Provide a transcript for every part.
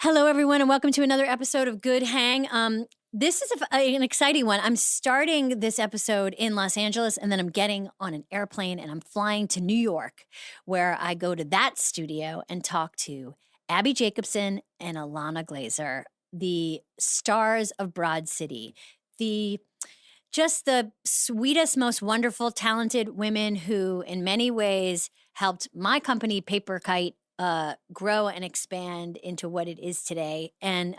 Hello, everyone, and welcome to another episode of Good Hang. This is an exciting one. I'm starting this episode in Los Angeles, and then I'm getting on an airplane, and I'm flying to New York, where I go to that studio and talk to Abbi Jacobson and Ilana Glazer, the stars of Broad City, just the sweetest, most wonderful, talented women who, in many ways, helped my company, Paper Kite, grow and expand into what it is today. And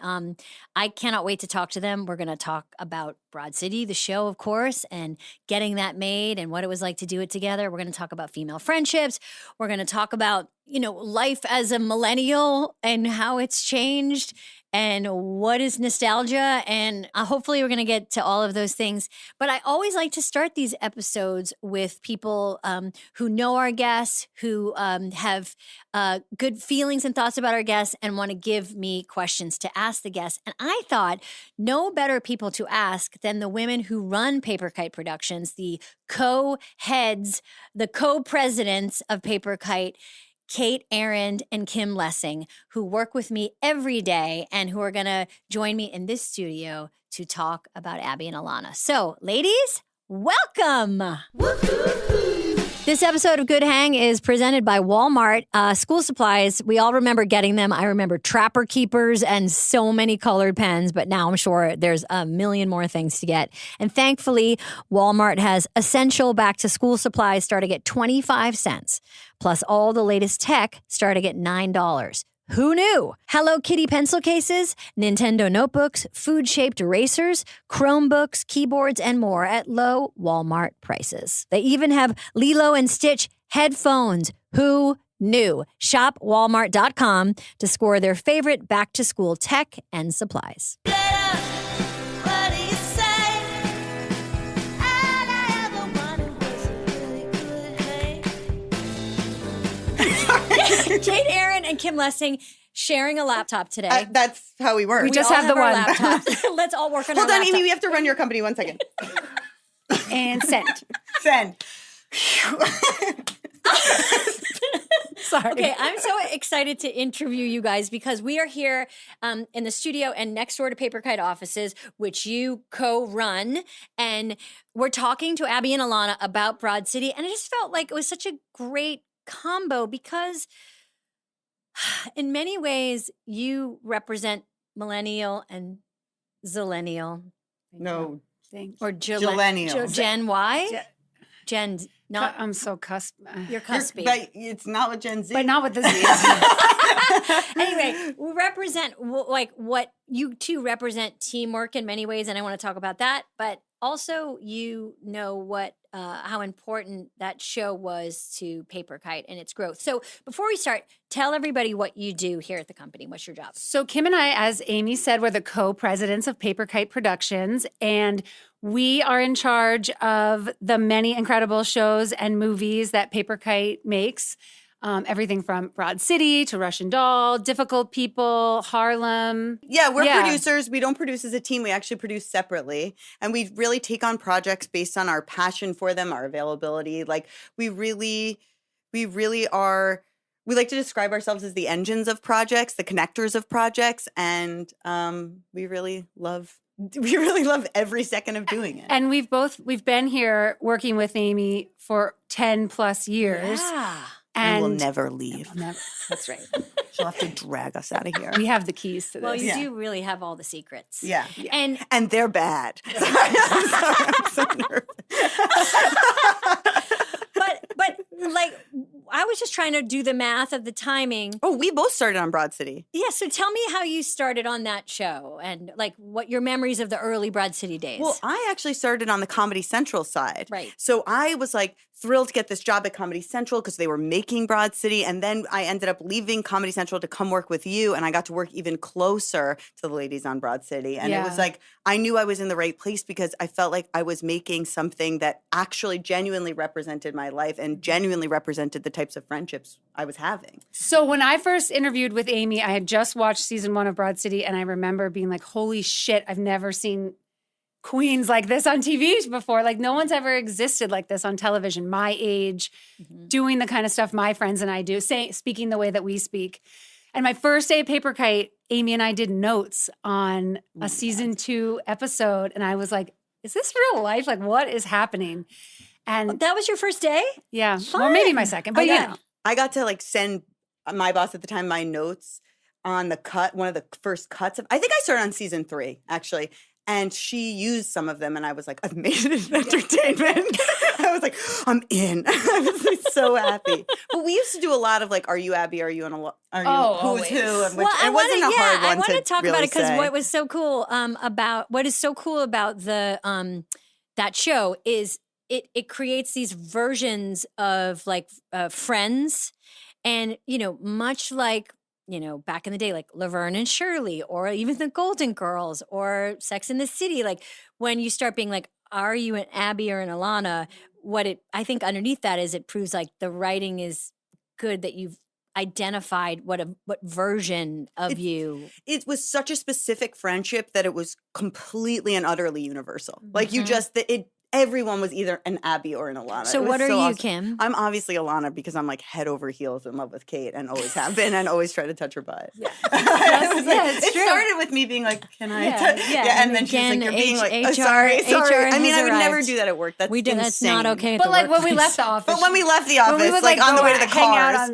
I cannot wait to talk to them. We're going to talk about Broad City, the show, of course, and getting that made and what it was like to do it together. We're going to talk about female friendships. We're going to talk about, life as a millennial and how it's changed and what is nostalgia. And hopefully we're going to get to all of those things. But I always like to start these episodes with people who know our guests, who have good feelings and thoughts about our guests and want to give me questions to ask the guests. And I thought no better people to ask than the women who run Paper Kite Productions, the co-heads, the co-presidents of Paper Kite, Kate Arend and Kim Lessing, who work with me every day and who are going to join me in this studio to talk about Abbi and Ilana. So, ladies, welcome. This episode of Good Hang is presented by Walmart. School supplies, we all remember getting them. I remember Trapper Keepers and so many colored pens, but now I'm sure there's a million more things to get. And thankfully, Walmart has essential back-to-school supplies starting at 25 cents, plus all the latest tech starting at $9. Who knew? Hello Kitty pencil cases, Nintendo notebooks, food-shaped erasers, Chromebooks, keyboards, and more at low Walmart prices. They even have Lilo and Stitch headphones. Who knew? Shop Walmart.com to score their favorite back-to-school tech and supplies. Kate Arend and Kim Lessing sharing a laptop today. That's how we work. We just have the one. Let's all work on Hold our on, laptop. Amy, we have to run your company 1 second. And send. Send. Sorry. Okay, I'm so excited to interview you guys because we are here in the studio and next door to Paper Kite offices, which you co-run. And we're talking to Abbi and Ilana about Broad City. And I just felt like it was such a great combo because in many ways you represent millennial and zillennial. No. Thanks. Or Gillennial. Gen Y? Gen, not, I'm so you're cuspy. But it's not with Gen Z. but not with the Z. Anyway, we represent like what you two represent teamwork in many ways, and I want to talk about that. But also, what how important that show was to Paper Kite and its growth. So before we start, tell everybody what you do here at the company. What's your job? So Kim and I, as Amy said, we're the co-presidents of Paper Kite Productions, and we are in charge of the many incredible shows and movies that Paper Kite makes. Everything from Broad City to Russian Doll, Difficult People, Harlem. Yeah, we're producers. We don't produce as a team. We actually produce separately. And we really take on projects based on our passion for them, our availability. Like we really are, we like to describe ourselves as the engines of projects, the connectors of projects. And we really love every second of doing it. And we've been here working with Amy for 10 plus years. Yeah. And we'll never leave. That's right. She'll have to drag us out of here. We have the keys to this. Well, you do really have all the secrets. Yeah. And they're bad. I'm so nervous. But like I was just trying to do the math of the timing. Oh, we both started on Broad City. Yeah, so tell me how you started on that show and like what your memories of the early Broad City days. Well, I actually started on the Comedy Central side. Right. So I was like thrilled to get this job at Comedy Central because they were making Broad City. And then I ended up leaving Comedy Central to come work with you. And I got to work even closer to the ladies on Broad City. And it was like, I knew I was in the right place because I felt like I was making something that actually genuinely represented my life and genuinely represented the types of friendships I was having. So when I first interviewed with Amy, I had just watched season 1 of Broad City. And I remember being like, holy shit, I've never seen queens like this on TV before. Like no one's ever existed like this on television, my age, doing the kind of stuff my friends and I do, speaking the way that we speak. And my first day at Paper Kite, Amy and I did notes on a season 2 episode. And I was like, is this real life? Like, what is happening? And that was your first day? Yeah. Fun. Or maybe my second, but I got to like send my boss at the time my notes on the cut, one of the first cuts of, I think I started on season 3 actually. And she used some of them, and I was like, I've made it in entertainment. I was like, I'm in. I was like, so happy. But we used to do a lot of like, are you Abbi? Are you on who's always. who? And Well, it wasn't a hard one I want to talk really about it because say. what is so cool about the that show is it creates these versions of like friends, and much like. Back in the day, like Laverne and Shirley, or even the Golden Girls, or Sex in the City. Like when you start being like, are you an Abbi or an Ilana? I think underneath that is it proves like the writing is good, that you've identified what version of you. It was such a specific friendship that it was completely and utterly universal. Like you just, everyone was either an Abbi or an Ilana. So what are you, awesome. Kim? I'm obviously Ilana because I'm like head over heels in love with Kate and always have been and always try to touch her butt. Yeah. It started with me being like, can I? And then she's like, you're being like, sorry. I mean, I would never do that at work. That's insane. That's not okay. But like when we left the office. But when we left the office, we would, like on the way to the cars.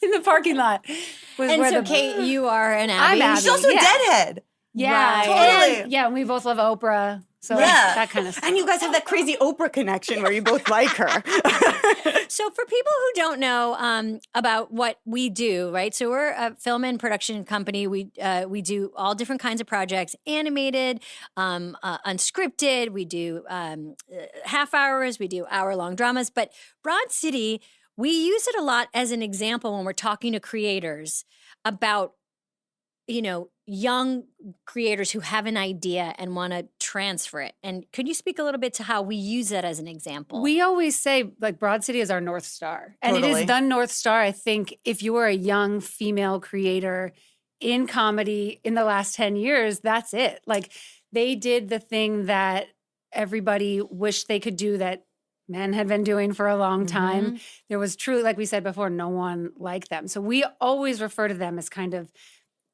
In the parking lot. Kate, you are an Abbi. I'm Abbi. She's also a deadhead. Yeah. Totally. And we both love Oprah. So that kind of stuff. And you guys have that crazy Oprah connection where you both like her. So for people who don't know about what we do, right? So we're a film and production company. We do all different kinds of projects: animated, unscripted. We do half hours. We do hour-long dramas. But Broad City, we use it a lot as an example when we're talking to creators about, young creators who have an idea and want to transfer it. And could you speak a little bit to how we use that as an example? We always say like Broad City is our North Star. And Totally. It is the North Star. I think if you are a young female creator in comedy in the last 10 years, that's it. Like they did the thing that everybody wished they could do that men had been doing for a long time. There was truly, like we said before, no one like them. So we always refer to them as kind of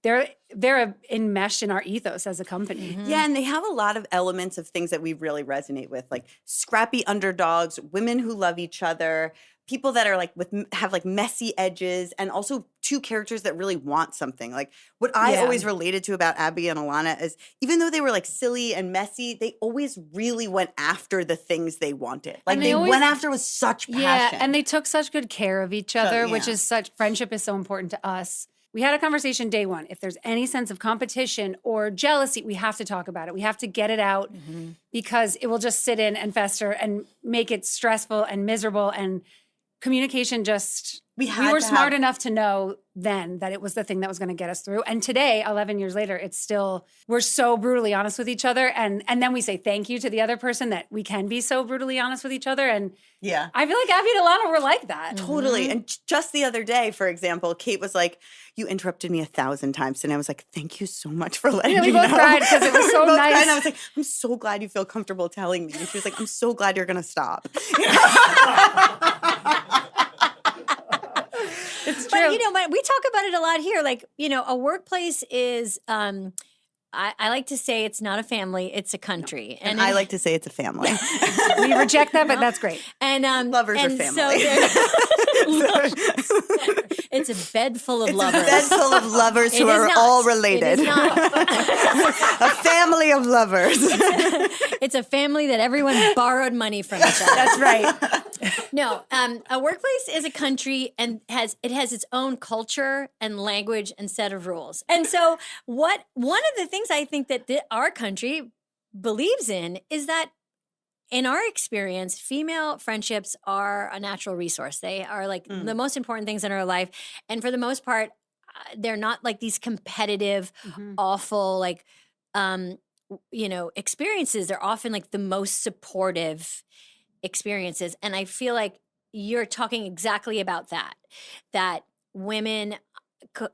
they're enmeshed in our ethos as a company. Yeah, and they have a lot of elements of things that we really resonate with, like scrappy underdogs, women who love each other, people that are like have like messy edges, and also two characters that really want something. Like what I always related to about Abbi and Ilana is even though they were like silly and messy, they always really went after the things they wanted. Like they went after with such passion. Yeah, and they took such good care of each other, which is friendship is so important to us. We had a conversation day one. If there's any sense of competition or jealousy, we have to talk about it. We have to get it out because it will just sit in and fester and make it stressful and miserable. And communication just, we were smart enough to know then that it was the thing that was going to get us through. And today, 11 years later, it's still, we're so brutally honest with each other. And then we say thank you to the other person that we can be so brutally honest with each other. And I feel like Abbi and Ilana were like that. Totally. And just the other day, for example, Kate was like, you interrupted me 1,000 times. And I was like, thank you so much for letting me know. We both cried because it was so nice. And I was like, I'm so glad you feel comfortable telling me. And she was like, I'm so glad you're going to stop. It's true. But we talk about it a lot here. Like, a workplace is, I like to say it's not a family, it's a country. And I like to say it's a family. We reject that, but that's great. And lovers are family. It's a bed full of lovers. It's a bed full of lovers who are all related. It is not. A family of lovers. It's a family that everyone borrowed money from each other. That's right. No, a workplace is a country and has its own culture and language and set of rules. And so one of the things I think that our country believes in is that in our experience, female friendships are a natural resource. They are like the most important things in our life. And for the most part, they're not like these competitive, awful, like, experiences. They're often like the most supportive experiences. And I feel like you're talking exactly about that women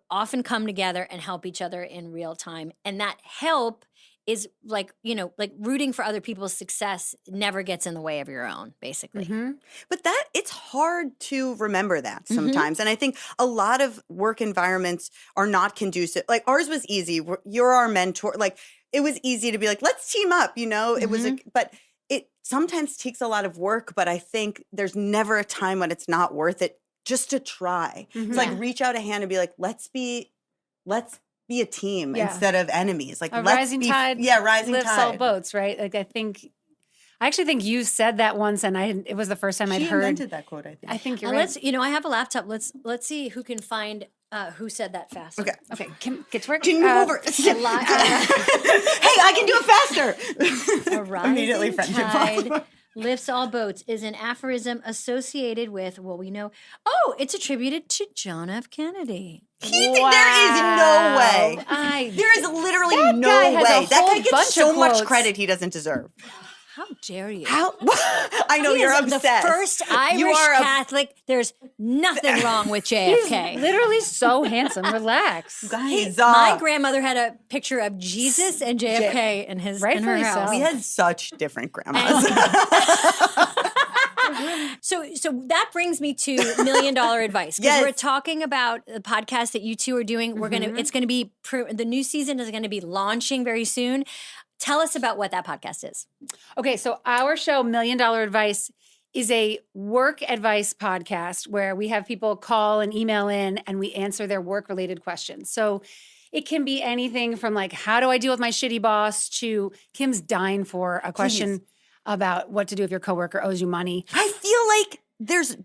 often come together and help each other in real time. And that help is like, like rooting for other people's success never gets in the way of your own, basically. Mm-hmm. But it's hard to remember that Mm-hmm. sometimes. And I think a lot of work environments are not conducive. Like ours was easy. You're our mentor. Like it was easy to be like, let's team up, it was, but it sometimes takes a lot of work. But I think there's never a time when it's not worth it just to try. Mm-hmm. It's like reach out a hand and be like, let's be a team instead of enemies. Like rising tide rising lifts tide. all boats, right? Like I actually think you said that once, and it was the first time I'd heard. She invented that quote, I think. I think you're right. I have a laptop. Let's see who can find who said that fast. Okay. Get to work. Can you move over? Hey, I can do it faster. A rising Immediately friendship tide lifts all boats is an aphorism associated with, we know. Oh, it's attributed to John F. Kennedy. There is no way. There is literally no way. That guy gets so much credit he doesn't deserve. How dare you? I know you're obsessed. The first Irish Catholic. There's nothing wrong with JFK. He's literally so handsome. Relax. Guys, my grandmother had a picture of Jesus and JFK in her house. We had such different grandmas. So that brings me to $1 million advice, because we're talking about the podcast that you two are doing. It's going to be the new season is going to be launching very soon. Tell us about what that podcast is. Okay, so our show, $1 Million Advice, is a work advice podcast where we have people call and email in and we answer their work-related questions. So it can be anything from like, how do I deal with my shitty boss, to Kim's dying for a question about what to do if your coworker owes you money. I feel like there's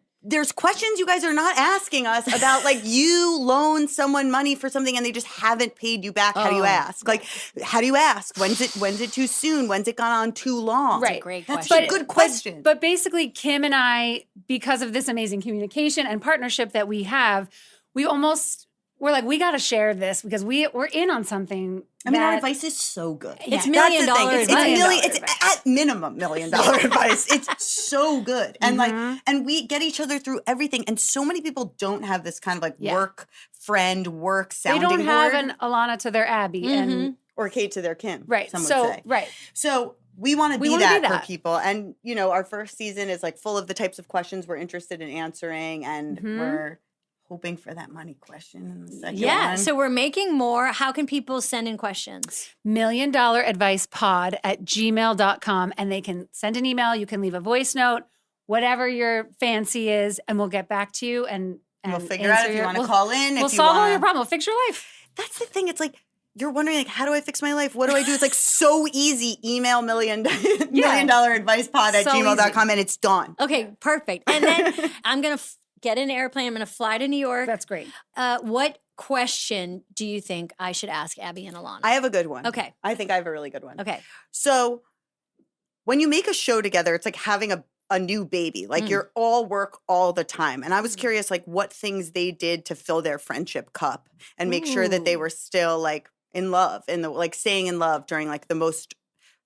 questions you guys are not asking us about, like you loan someone money for something and they just haven't paid you back. How do you ask? Like, how do you ask? When's it too soon? When's it gone on too long? Right. Great That's question. a good question. But basically, Kim and I, because of this amazing communication and partnership that we have, we're like, we got to share this because we're in on something. I mean, our advice is so good. It's $1 million advice. It's at minimum $1 million advice. It's so good. And and we get each other through everything. And so many people don't have this kind of like work friend, work sounding board. They don't have an Ilana to their Abbi and or Kate to their Kim. Right. Some would say. Right. So we want to be that for people. And, our first season is like full of the types of questions we're interested in answering. And we're hoping for that money question in the second one. So we're making more. How can people send in questions? $1millionadvicepod@gmail.com. And they can send an email. You can leave a voice note, whatever your fancy is, and we'll get back to you. And we'll figure out if you want to call in. We'll solve all your problems. We'll fix your life. That's the thing. It's like, you're wondering, like, how do I fix my life? What do I do? It's like so easy. Email $1 million advicepod@gmail.com and it's done. Okay, perfect. And then I'm going to get an airplane. I'm going to fly to New York. That's great. What question do you think I should ask Abbi and Ilana? I have a good one. Okay. I think I have a really good one. Okay. So when you make a show together, it's like having a new baby. Like you're all work all the time. And I was curious, like, what things they did to fill their friendship cup and make sure that they were still like in love, staying in love during like the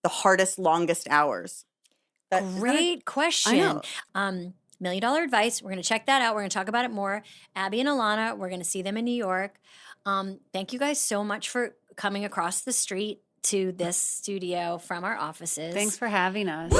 hardest, longest hours. Great question. I know. $1 Million Advice. We're going to check that out. We're going to talk about it more. Abbi and Ilana, we're going to see them in New York. Thank you guys so much for coming across the street to this studio from our offices. Thanks for having us.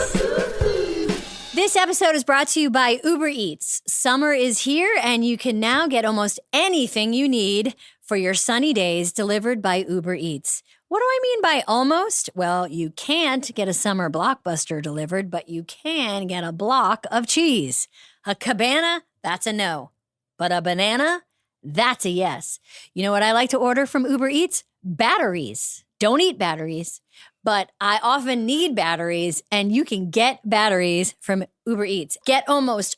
This episode is brought to you by Uber Eats. Summer is here, and you can now get almost anything you need for your sunny days delivered by Uber Eats. What do I mean by almost? Well, you can't get a summer blockbuster delivered, but you can get a block of cheese. A cabana, that's a no. But a banana, that's a yes. You know what I like to order from Uber Eats? Batteries. Don't eat batteries, but I often need batteries, and you can get batteries from Uber Eats. Get almost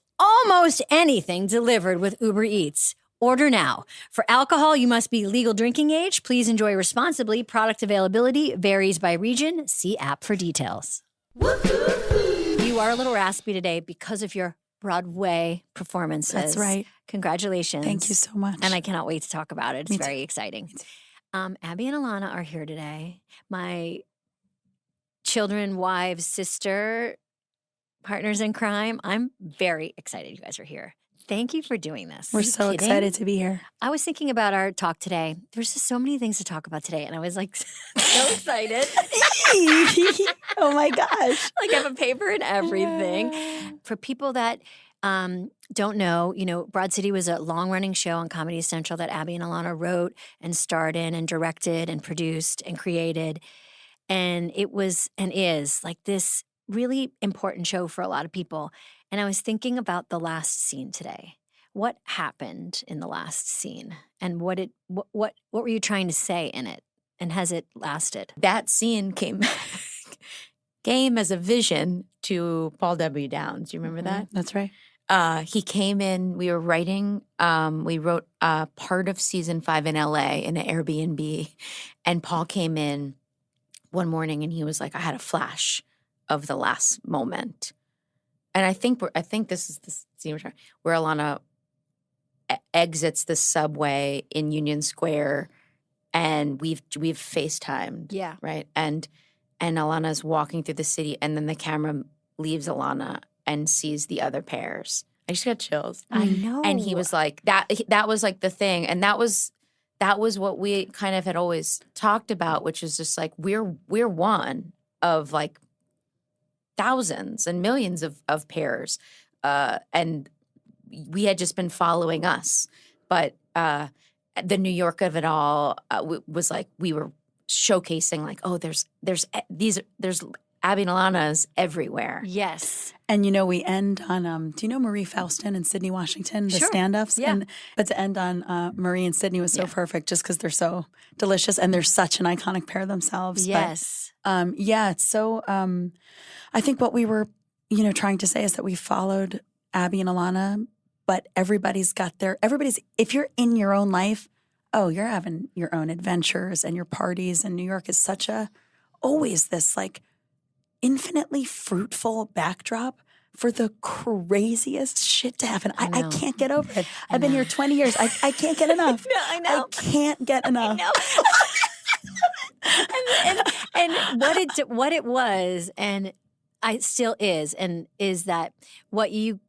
anything delivered with Uber Eats. Order now. For alcohol, you must be legal drinking age. Please enjoy responsibly. Product availability varies by region. See app for details. You are a little raspy today because of your Broadway performances. That's right. Congratulations. Thank you so much. And I cannot wait to talk about it. It's Me too. very exciting. Abbi and Ilana are here today. My children, wives, sister, partners in crime. I'm very excited you guys are here. Thank you for doing this. We're so excited to be here. I was thinking about our talk today. There's just so many things to talk about today, and I was like so excited. Oh my gosh. Like I have a paper and everything. For people that don't know, Broad City was a long-running show on Comedy Central that Abbi and Ilana wrote and starred in and directed and produced and created. And it was and is like this really important show for a lot of people. And I was thinking about the last scene today. What happened in the last scene? And what were you trying to say in it? And has it lasted? That scene came as a vision to Paul W. Downs. Do you remember that? That's right. He came in, we were writing, we wrote part of season 5 in LA in an Airbnb. And Paul came in one morning and he was like, I had a flash of the last moment. And I think this is the scene where Ilana exits the subway in Union Square, and we've FaceTimed. Yeah. Right. And Ilana's walking through the city, and then the camera leaves Ilana and sees the other pairs. I just got chills. I know. And he was like, that was like the thing. And that was what we kind of had always talked about, which is just like we're one of like thousands and millions of pairs. And we had just been following us. But the New York of it all was like we were showcasing like, oh, there's Abbi and Ilana's everywhere. Yes. And we end on do you know Marie Faustin and Sydney Washington, the Sure. stand-ups? Yeah. But to end on Marie and Sydney was so perfect just because they're so delicious and they're such an iconic pair themselves. Yes. But, it's so I think what we were, trying to say is that we followed Abbi and Ilana, but everybody's if you're in your own life, you're having your own adventures and your parties, and New York is always this like infinitely fruitful backdrop for the craziest shit to happen. I can't get over it. I've been here 20 years. I can't get enough. No, I know. I can't get enough. and what it was, and it still is, and is that what you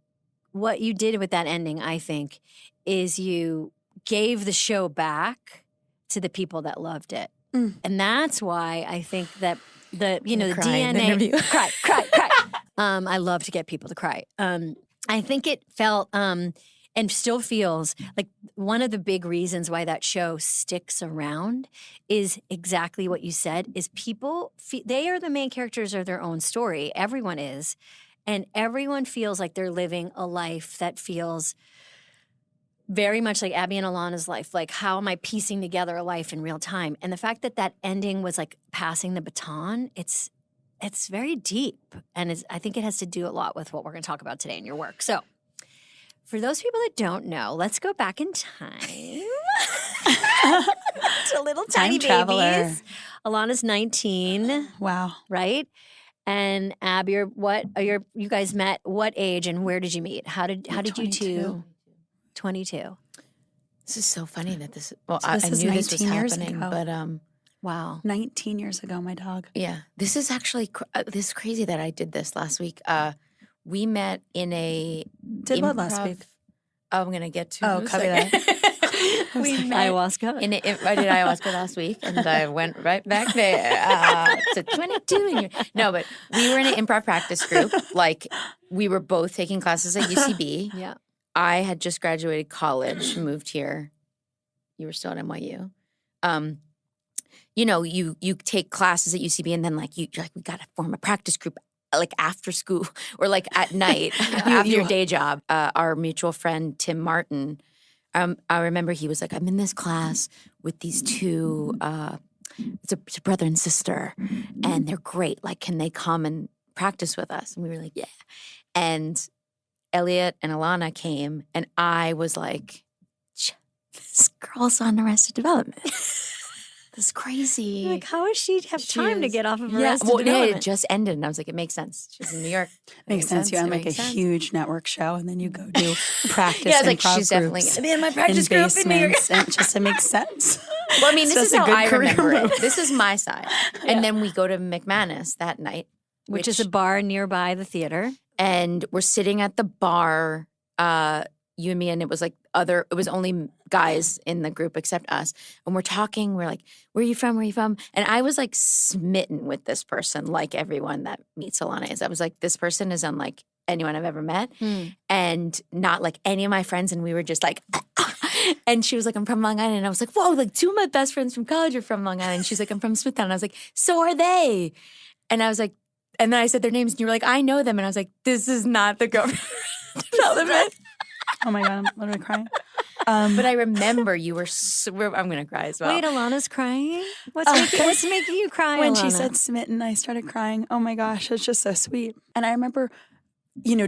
did with that ending, I think, is you gave the show back to the people that loved it. And that's why I think that the DNA cry. I love to get people to cry. I think it felt and still feels like one of the big reasons why that show sticks around is exactly what you said, is people they are the main characters of their own story. Everyone is. And everyone feels like they're living a life that feels very much like Abbi and Ilana's life. Like, how am I piecing together a life in real time? And the fact that ending was like passing the baton, it's very deep. And I think it has to do a lot with what we're going to talk about today in your work. So for those people that don't know, let's go back in time to little tiny babies. Ilana's 19. Wow. Right? And Abbi, you guys met what age and where did you meet? How did you two? 22. This is so funny that this. I knew this was happening, but wow, 19 years ago, my dog. Yeah, this is actually this is crazy that I did this last week. We met in a what last week? Oh, I'm gonna get to. Oh, copy that. We met ayahuasca. I did ayahuasca last week, and I went right back there to 22. No, but we were in an improv practice group. Like, we were both taking classes at UCB. Yeah. I had just graduated college, moved here. You were still at NYU. You take classes at UCB, and then you're like, we got to form a practice group like after school or like at night after your day job. Our mutual friend, Tim Martin, I remember he was like, I'm in this class with these two, it's a brother and sister, and they're great. Like, can they come and practice with us? And we were like, yeah. And Elliot and Ilana came, and I was like, this girl's on Arrested Development. This is crazy. Like, how does she have time to get off of Arrested Development? It just ended, and I was like, it makes sense. She's in New York. Makes sense. You're on like a huge network show, and then you go do practice. Yeah, I was like, improv she's definitely groups going to be in my practice group in New York. And just it makes sense. Well, I mean, this is how I remember move. it. This is my side. And then we go to McManus that night, which is a bar nearby the theater. And we're sitting at the bar, you and me, and it was only guys in the group except us. And we're talking, we're like, where are you from? Where are you from? And I was like smitten with this person, like everyone that meets Ilana is. I was like, this person is unlike anyone I've ever met and not like any of my friends. And we were just like, and she was like, I'm from Long Island. And I was like, whoa, like 2 of my best friends from college are from Long Island. And she's like, I'm from Smithtown. And I was like, so are they. And I was like, and then I said their names and you were like, I know them. And I was like, this is not the government development. Oh my God, I'm literally crying. But I remember you were I'm going to cry as well. Wait, Ilana's crying? What's making you cry, When Ilana? she said smitten, I started crying. Oh my gosh, it's just so sweet. And I remember,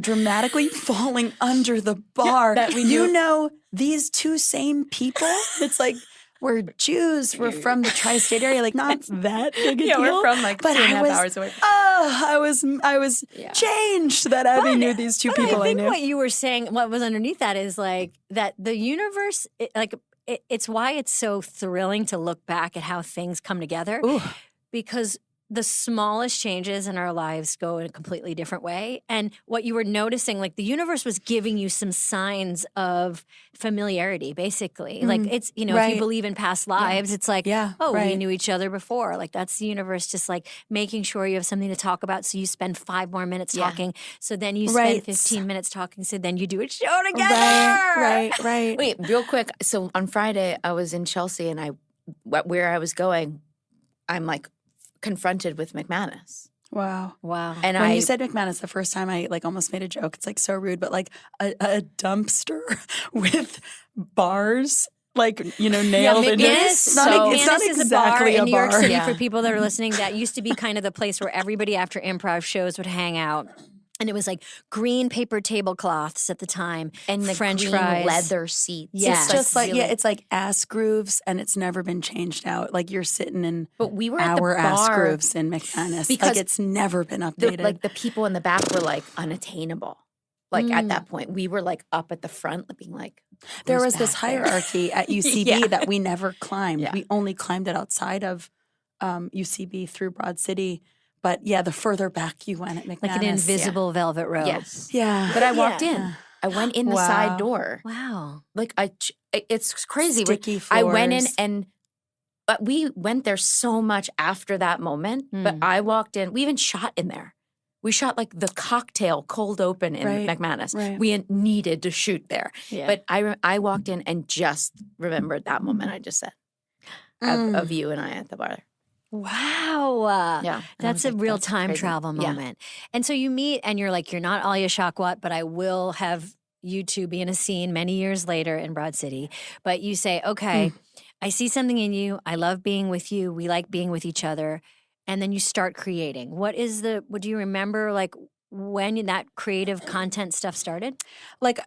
dramatically falling under the bar. That we knew. These two same people, it's like we're Jews. We're from the tri-state area. Like, not that big a deal. We're from like but 2.5 hours away. I was changed that Abbi knew these two people I think knew. what you were saying, what was underneath that is like that the universe, it's why it's so thrilling to look back at how things come together. Ooh. Because the smallest changes in our lives go in a completely different way. And what you were noticing, like the universe was giving you some signs of familiarity, basically. Like it's, if you believe in past lives, it's like, we knew each other before. Like that's the universe just like making sure you have something to talk about. So you spend 5 more minutes talking. So then you spend 15 minutes talking. So then you do a show together. Right. Wait, real quick. So on Friday, I was in Chelsea and where I was going, I'm like, confronted with McManus. Wow. And when you said McManus the first time, I like almost made a joke. It's like so rude, but like a dumpster with bars, like nailed in it. It's not exactly a bar in New York bar. City for people that are listening. That used to be kind of the place where everybody after improv shows would hang out. And it was like green paper tablecloths at the time, and the French green fries, leather seats. Yeah. It's just like it's like ass grooves, and it's never been changed out. Like you're sitting in, but we were at the bar ass grooves in McManus because like it's never been updated. The people in the back were like unattainable. Like at that point, we were like up at the front, being like, there was this hierarchy at UCB that we never climbed. Yeah. We only climbed it outside of UCB through Broad City. But yeah, the further back you went at McManus. like an invisible velvet rope. Yes. Yeah. But I walked in. I went in the side door. Wow. Like it's crazy. Sticky I went in floors. but we went there so much after that moment. But I walked in. We even shot in there. We shot like the cocktail cold open in McManus. Right. We needed to shoot there. Yeah. But I walked in and just remembered that moment I just said of you and I at the bar. Wow. Yeah. That's a real time travel moment. And so you meet and you're like, you're not Alia Shawkat, but I will have you two be in a scene many years later in Broad City. But you say, okay, I see something in you. I love being with you. We like being with each other. And then you start creating. What do you remember like when that creative content stuff started? Like,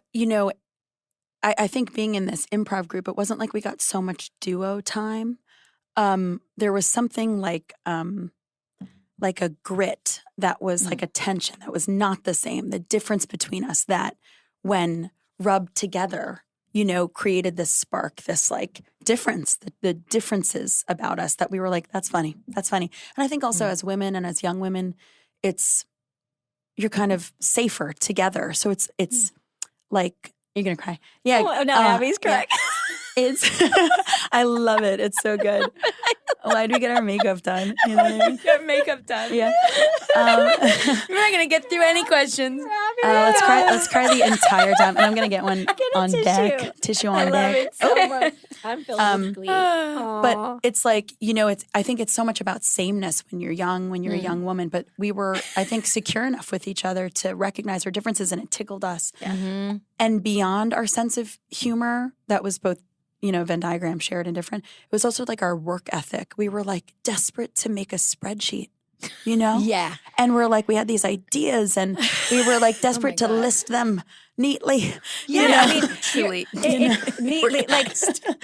I think being in this improv group, it wasn't like we got so much duo time. There was something like a grit that was like a tension that was not the same. The difference between us that when rubbed together, created this spark, this like difference, the differences about us that we were like, that's funny. That's funny. And I think also as women and as young women, you're kind of safer together. So it's like, you're going to cry. Yeah. Oh, no, Abby's crying. Yeah. I love it. It's so good. Why do we get our makeup done? You know what I mean? Get makeup done. Yeah. We're not gonna get through any questions. Let's cry the entire time, and I'm gonna get one on deck. Tissue on deck. So much. I'm filled with glee. But it's like I think it's so much about sameness when you're young, when you're a young woman. But we were, I think, secure enough with each other to recognize our differences, and it tickled us. Mm-hmm. And beyond our sense of humor, that was both. Venn diagram shared and different. It was also like our work ethic. We were like desperate to make a spreadsheet, Yeah. And we're like, we had these ideas and we were like desperate to list them neatly. Yeah. I mean, Truly. neatly, like,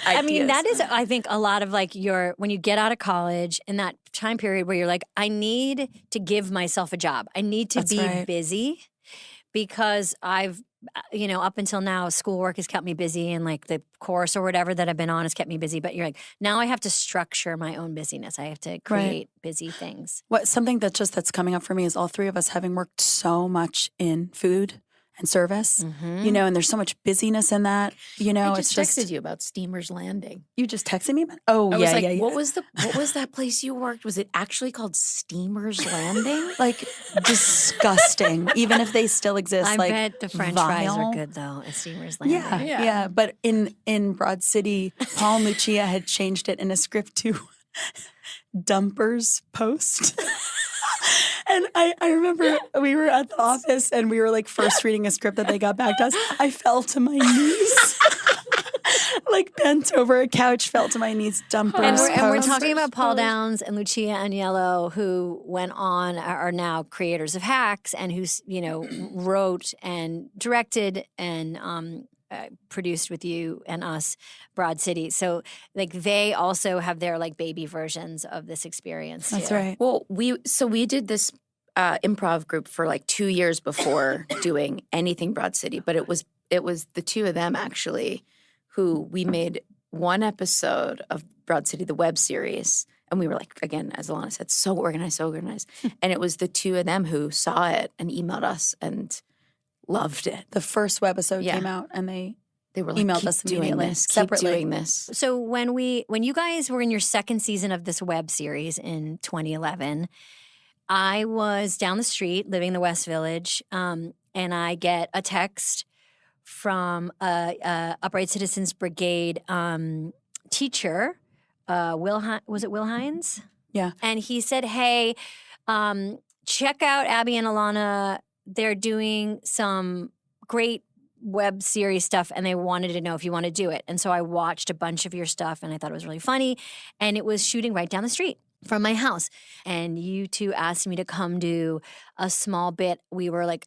I mean, Ideas. that is, I think, a lot of like when you get out of college in that time period where you're like, I need to give myself a job. I need to be busy because I've, up until now, schoolwork has kept me busy and like the course or whatever that I've been on has kept me busy. But you're like, now I have to structure my own busyness. I have to create busy things. Something that's coming up for me is all three of us having worked so much in food and service, you know, and there's so much busyness in that, you know. I it's just texted you about Steamer's Landing. You just texted me about Oh, I yeah, was like, yeah. What was that place you worked? Was it actually called Steamer's Landing? Like, disgusting. Even if they still exist, I like, bet the French vile. fries are good though at Steamer's Landing. Yeah. But in Broad City, Paul and Lucia had changed it in a script to Dumpers Post. And I remember we were at the office and we were like first reading a script that they got back to us. I fell to my knees. Like bent over a couch, fell to my knees, Dumpers And we're Post. talking about Paul Downs and Lucia Agnello, who went on, are now creators of Hacks, and who's, you know, wrote and directed and produced with you and us Broad City. So like they also have their like baby versions of this experience. That's too. right. Well, we did this improv group for like 2 years before doing anything Broad City, but it was the two of them actually who we made one episode of Broad City, the web series. And we were like, again, as Ilana said, so organized. And it was the two of them who saw it and emailed us and loved it. The first webisode came out and they were like, emailed keep us doing immediately, this, separately. keep doing this. So when you guys were in your second season of this web series in 2011, I was down the street living in the West Village, and I get a text from a Upright Citizens Brigade teacher, was it Will Hines? Yeah. And he said, hey, check out Abbi and Ilana. They're doing some great web series stuff and they wanted to know if you want to do it. And so I watched a bunch of your stuff and I thought it was really funny. And it was shooting right down the street from my house. And you two asked me to come do a small bit. We were like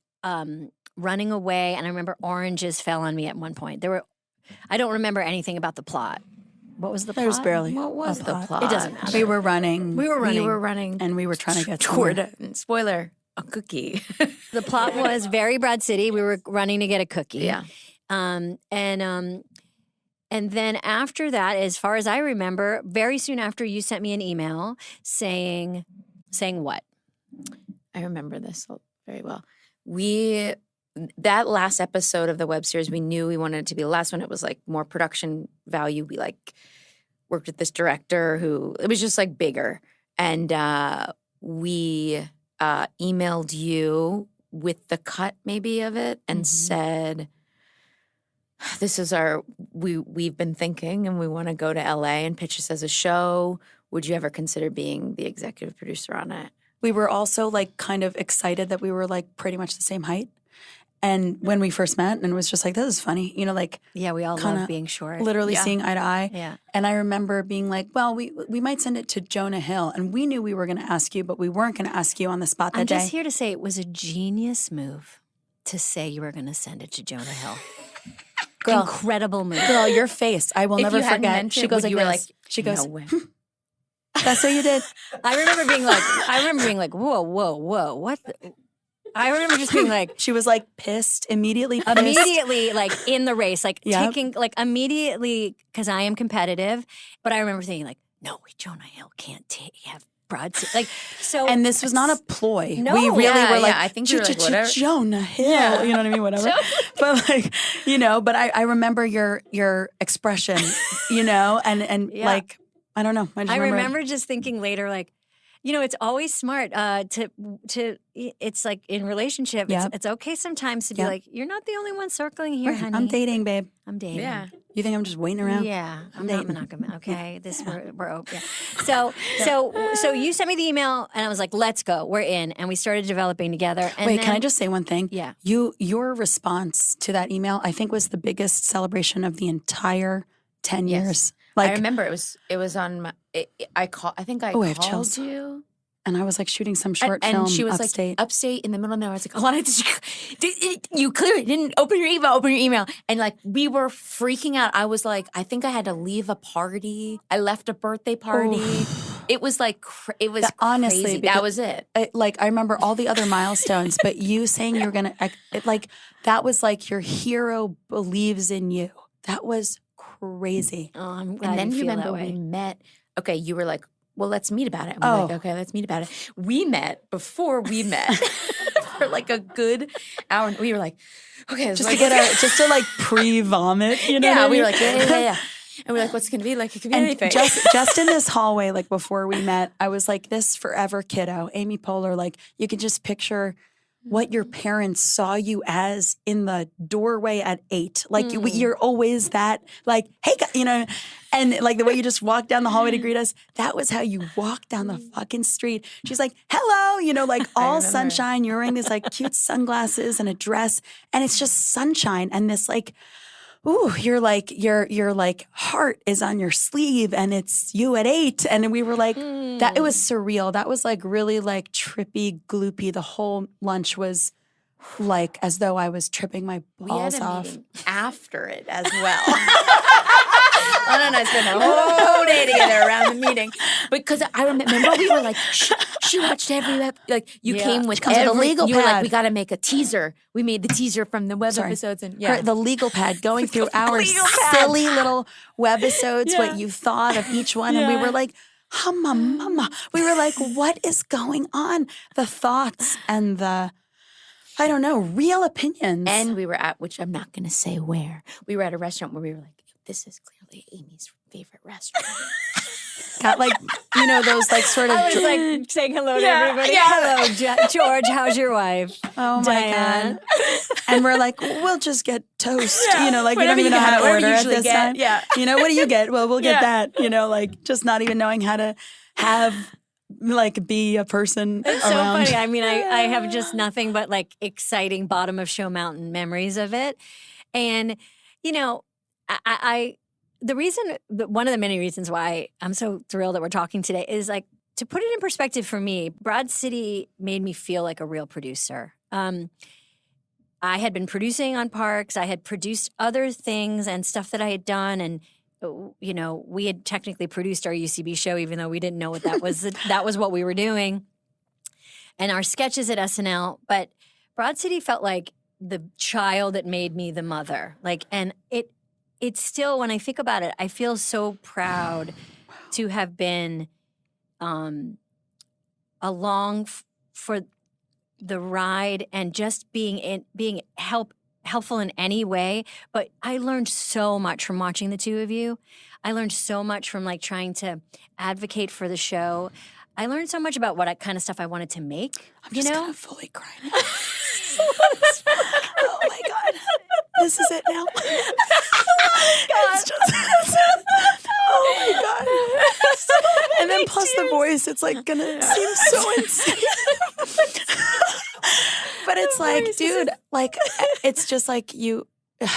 running away. And I remember oranges fell on me at one point. I don't remember anything about the plot. What was the plot? There was barely What was a the plot? It doesn't matter. We were running. We were running. And we were trying to get toward somewhere. spoiler, a cookie. The plot was very Broad City. We were running to get a cookie. Yeah. And then after that, as far as I remember, very soon after you sent me an email saying what? I remember this very well. That last episode of the web series, we knew we wanted it to be the last one. It was like more production value. We like worked with this director who, it was just like bigger. And we emailed you with the cut maybe of it and said, this is we've been thinking and we want to go to LA and pitch this as a show. Would you ever consider being the executive producer on it? We were also like kind of excited that we were like pretty much the same height. And when we first met, and it was just like, this is funny, you know, like Yeah, we all kinda love being short. literally seeing eye to eye. Yeah. And I remember being like, well, we might send it to Jonah Hill. And we knew we were going to ask you, but we weren't going to ask you on the spot that I'm day. just here to say it was a genius move to say you were going to send it to Jonah Hill. Girl. Incredible move. Girl, your face, I will If never you hadn't forget. mentioned She it, goes would like you were this. like, She goes, no way. that's what you did. I remember being like, whoa, what? I remember just being like, She was like pissed, immediately pissed. immediately like in the race, like Yep. taking, like immediately, because I am competitive. But I remember thinking like, no, Jonah Hill can't have Broad City. Like, so. And this was not a ploy. No. We really Yeah, were like, yeah, I think we were like, whatever. Jonah Hill. You know what I mean? Whatever. But like, you know, but I remember your expression, you know, and Yeah. like, I don't know. I remember just thinking later, like, you know, it's always smart to. It's like in relationship, Yep. it's okay sometimes to be Yep. like, you're not the only one circling here, honey. I'm dating, babe. I'm dating. Yeah. You think I'm just waiting around? Yeah, I'm dating. not monogamous. Okay, we're open. Yeah. So you sent me the email, and I was like, "Let's go, we're in," and we started developing together. And Wait, then, can I just say one thing? Yeah. Your response to that email, I think, was the biggest celebration of the entire 10 years. Like, I remember it was on my. I think I Oh, I have called chills. you, and I was like shooting some short and film she was upstate. like upstate in the middle of nowhere. I was like, Ilana, you clearly didn't open your email, and like we were freaking out. I was like, I think I had to leave a party. I left a birthday party. It was like it was honestly, crazy. because- That was it. I remember all the other milestones, but you saying you were going to, that was like your hero believes in you. That was crazy. Oh, I'm glad And then you you feel remember that way. we met. Okay, you were like, well, let's meet about it. And we're like, okay, let's meet about it. We met before we met. for like a good hour. And we were like, okay. Just to like pre-vomit, you know? Yeah, what I we mean? were like, yeah. And we're like, what's it going to be? Like, it could be anything. Just in this hallway, like before we met, I was like, this forever kiddo, Amy Poehler, like you can just picture what your parents saw you as in the doorway at 8. Like you're always that like, hey, you know, and like the way you just walk down the hallway to greet us, that was how you walk down the fucking street. She's like, hello, you know, like all sunshine. You're wearing these like cute sunglasses and a dress and it's just sunshine and this like, ooh, you're like your like heart is on your sleeve and it's you at 8. And we were like, that it was surreal. That was like really like trippy, gloopy. The whole lunch was like as though I was tripping my balls off. Meeting after it as well. Lana and I spent a whole day together around the meeting. Because I remember we were like, she watched every like you came with comes with a legal you were like, pad. we got to make a teaser. We made the teaser from the web episodes and the legal pad going through our silly little webisodes, what you thought of each one, and we were like, mama. We were like, what is going on? The thoughts and the I don't know, real opinions. And we were at, which I'm not going to say where. We were at a restaurant where we were like, this is clearly Amy's favorite restaurant. Got like, you know, those like sort of. I was like saying hello to everybody. Yeah. Hello, George. How's your wife? Oh my Diane. God. And we're like, we'll just get toast. You know, like we Whatever don't even you know how have, to whatever order you at usually this get. time. Yeah. You know, what do you get? Well, we'll get that. You know, like just not even knowing how to have like be a person It's so around. funny. I mean, I have just nothing but like exciting bottom of show mountain memories of it. And, you know, one of the many reasons why I'm so thrilled that we're talking today is like, to put it in perspective for me, Broad City made me feel like a real producer. I had been producing on Parks. I had produced other things and stuff that I had done. And, you know, we had technically produced our UCB show, even though we didn't know what that was. That was what we were doing. And our sketches at SNL. But Broad City felt like the child that made me the mother. Like, and it's still, when I think about it, I feel so proud to have been along for the ride and just being helpful in any way. But I learned so much from watching the two of you. I learned so much from like trying to advocate for the show. I learned so much about what kind of stuff I wanted to make. I'm just gonna fully cry now. Oh my God. This is it now. It's just, oh my God. And then plus the voice, it's like gonna seem so insane. But it's like, dude, like it's just like you,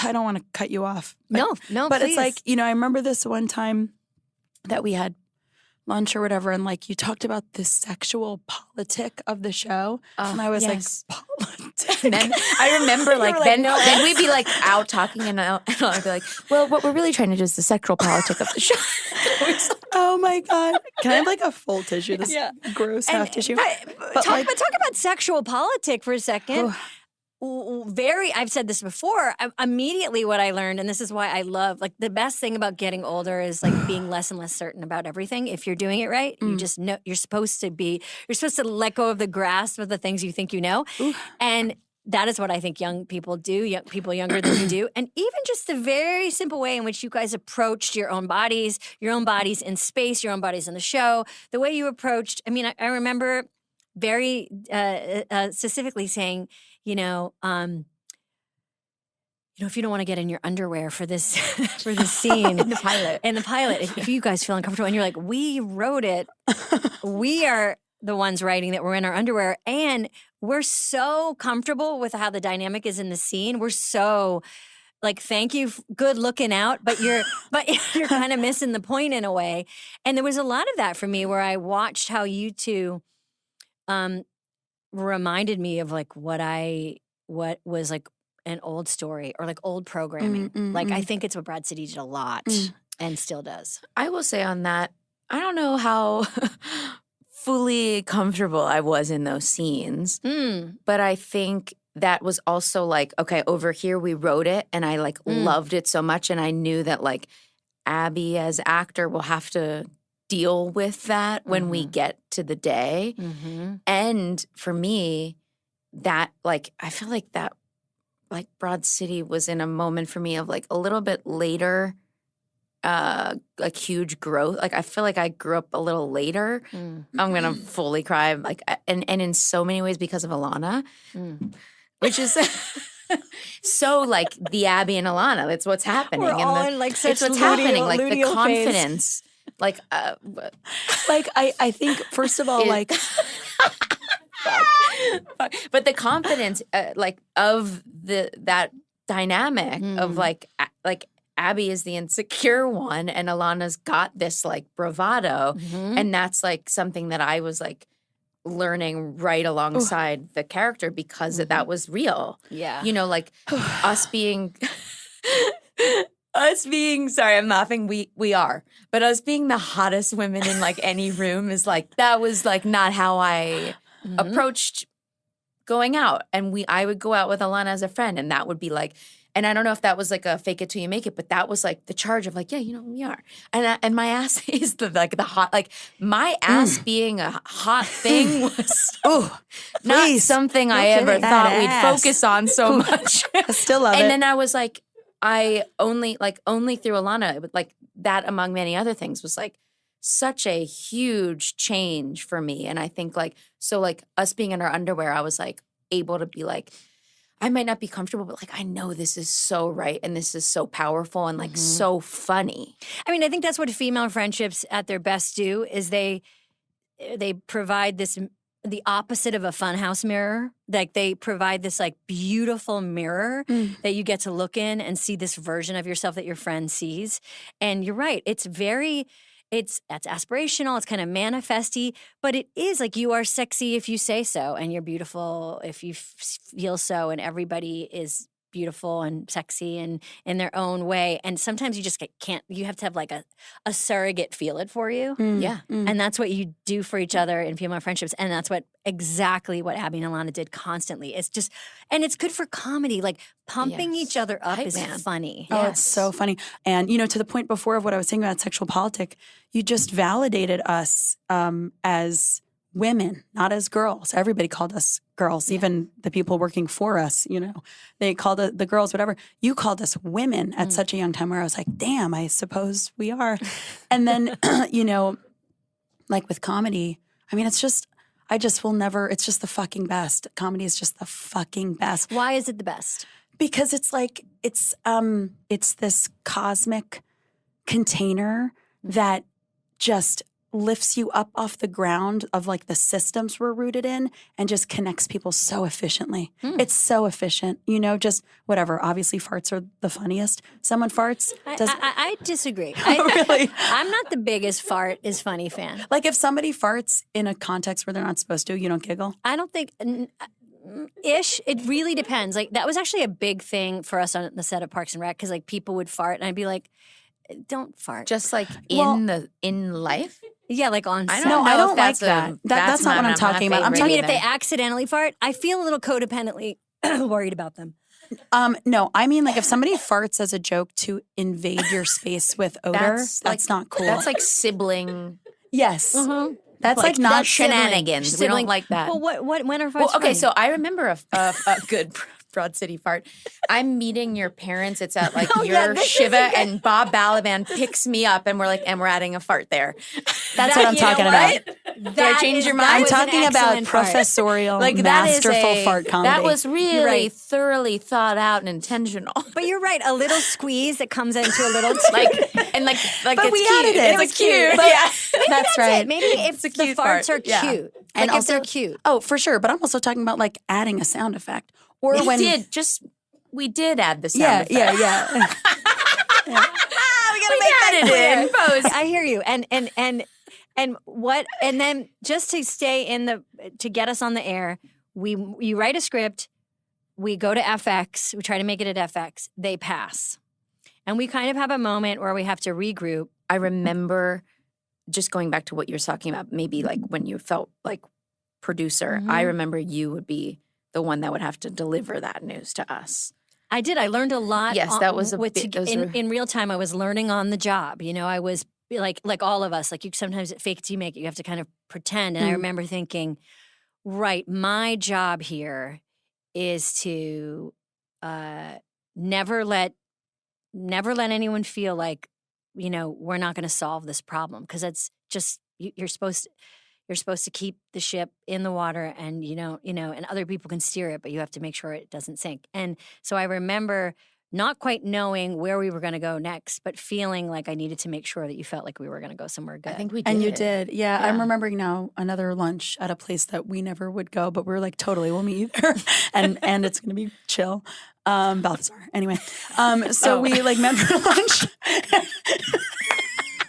I don't want to cut you off. No, But please. it's like, you know, I remember this one time that we had lunch or whatever, and like you talked about the sexual politic of the show, and I was like, politic. And then I remember like, then we'd be like out talking and I'd be like, well, what we're really trying to do is the sexual politic of the show. Oh my God. Can I have like a full tissue? This gross half tissue. But talk about sexual politic for a second. I've said this before. Immediately what I learned, and this is why I love, like the best thing about getting older is like being less and less certain about everything. If you're doing it right, you just know you're supposed to let go of the grasp of the things you think you know. And that is what I think young people do, young people younger than you do. And even just the very simple way in which you guys approached your own bodies in space, your own bodies in the show, the way you approached, I mean, I remember very specifically saying, you know, if you don't want to get in your underwear for this for this scene in the pilot, if you guys feel uncomfortable, and you're like, we wrote it, we are the ones writing that we're in our underwear, and we're so comfortable with how the dynamic is in the scene. We're so like, thank you, good looking out, but you're kind of missing the point in a way. And there was a lot of that for me where I watched how you two reminded me of like what was like an old story or like old programming. Like I think it's what Broad City did a lot and still does. I will say on that, I don't know how fully comfortable I was in those scenes, but I think that was also like, okay, over here we wrote it and I like loved it so much, and I knew that like Abbi as actor will have to deal with that when we get to the day. And for me, that, like, I feel like that, like, Broad City was in a moment for me of, like, a little bit later, like, huge growth. Like, I feel like I grew up a little later. I'm going to fully cry. Like, and in so many ways because of Ilana, which is so, like, the Abbi and Ilana. That's what's happening. We're all in, like, such it's what's happening. Like, the luteal phase. confidence. Like, I think, first of all, like... But the confidence, like, of that dynamic of, like Abbi is the insecure one and Ilana's got this, like, bravado. And that's, like, something that I was, like, learning right alongside the character because that was real. Yeah. You know, like, us being sorry, I'm laughing. We are. But us being the hottest women in, like, any room is, like, that was, like, not how I approached going out. And I would go out with Ilana as a friend, and that would be like, and I don't know if that was like a fake it till you make it, but that was like the charge of, like, yeah, you know, we are. And my ass is the hot, like, my ass being a hot thing was not something I ever thought we'd focus on so much. I still love it. And then I was like, I only through Ilana, like, that among many other things was, like, such a huge change for me. And I think, like, so, like, us being in our underwear, I was, like, able to be like, I might not be comfortable, but, like, I know this is so right and this is so powerful and, like, so funny. I mean, I think that's what female friendships at their best do is they provide the opposite of a funhouse mirror. Like, they provide this, like, beautiful mirror that you get to look in and see this version of yourself that your friend sees. And you're right. That's aspirational. It's kind of manifesty, but it is like, you are sexy if you say so, and you're beautiful if you feel so, and everybody is beautiful and sexy and in their own way. And sometimes you just can't. You have to have, like, a surrogate feel it for you. Yeah, and that's what you do for each other in female friendships, and that's exactly what Abbi and Ilana did constantly. It's just, and it's good for comedy. Like, pumping each other up is funny. Oh, it's so funny. And, you know, to the point before of what I was saying about sexual politic, you just validated us as women, not as girls. Everybody called us girls, even the people working for us, you know, they called the girls, whatever. You called us women at such a young time where I was like, damn, I suppose we are. And then, you know, like, with comedy, I mean, it's just the fucking best. Comedy is just the fucking best. Why is it the best? Because it's like, it's this cosmic container that just lifts you up off the ground of, like, the systems we're rooted in and just connects people so efficiently. Hmm. It's so efficient, you know, just whatever. Obviously, farts are the funniest. Someone farts. I disagree. Really? I'm not the biggest fart is funny fan. Like, if somebody farts in a context where they're not supposed to, you don't giggle? I don't think... Ish. It really depends. Like, that was actually a big thing for us on the set of Parks and Rec, because, like, people would fart and I'd be like, don't fart. just, like, in life. Yeah, like, on set. No, I don't like That's that. That's not what I'm talking about. I'm I talking mean, if they accidentally fart, I feel a little codependently worried about them. No, I mean, like, if somebody farts as a joke to invade your space with odor, that's not cool. That's like sibling. Yes. That's like not that's shenanigans. We don't like that. Well, when are farts? Well, okay, funny? so I remember a good Broad City fart. I'm meeting your parents. It's at, like, your Shiva, and Bob Balaban picks me up, and we're adding a fart there. That's what I'm talking about. Did I change your mind? I'm talking about professorial, Like, masterful fart comedy. That was really thoroughly thought out and intentional. But you're right. A little squeeze that comes into a little like but it's we cute. added it. It's cute. But Yeah. that's right. It. Maybe if the cute farts fart. are Yeah. cute, And like, if also- they're cute. Oh, for sure. But I'm also talking about, like, adding a sound effect. Or We did add the sound Yeah, effect. yeah. We added it in post. I hear you. And then just to stay to get us on the air, you write a script, we go to FX, we try to make it at FX, they pass. And we kind of have a moment where we have to regroup. I remember, just going back to what you're talking about, maybe, like, when you felt like producer, I remember you would be the one that would have to deliver that news to us. I did. I learned a lot. Yes, that was in real time. I was learning on the job. You know, I was like all of us. Like, you sometimes fake it till you make it. You have to kind of pretend. And I remember thinking, Right. My job here is to never let anyone feel like, we're not going to solve this problem, because it's just you're supposed to keep the ship in the water, and and other people can steer it, but you have to make sure it doesn't sink. And so I remember not quite knowing where we were going to go next, but feeling like I needed to make sure that you felt like we were going to go somewhere good. I think we did. And you did. Yeah. I'm remembering now another lunch at a place that we never would go, but we were like, totally, we'll meet there. and it's going to be chill. Balthazar. Anyway. So we like met for lunch.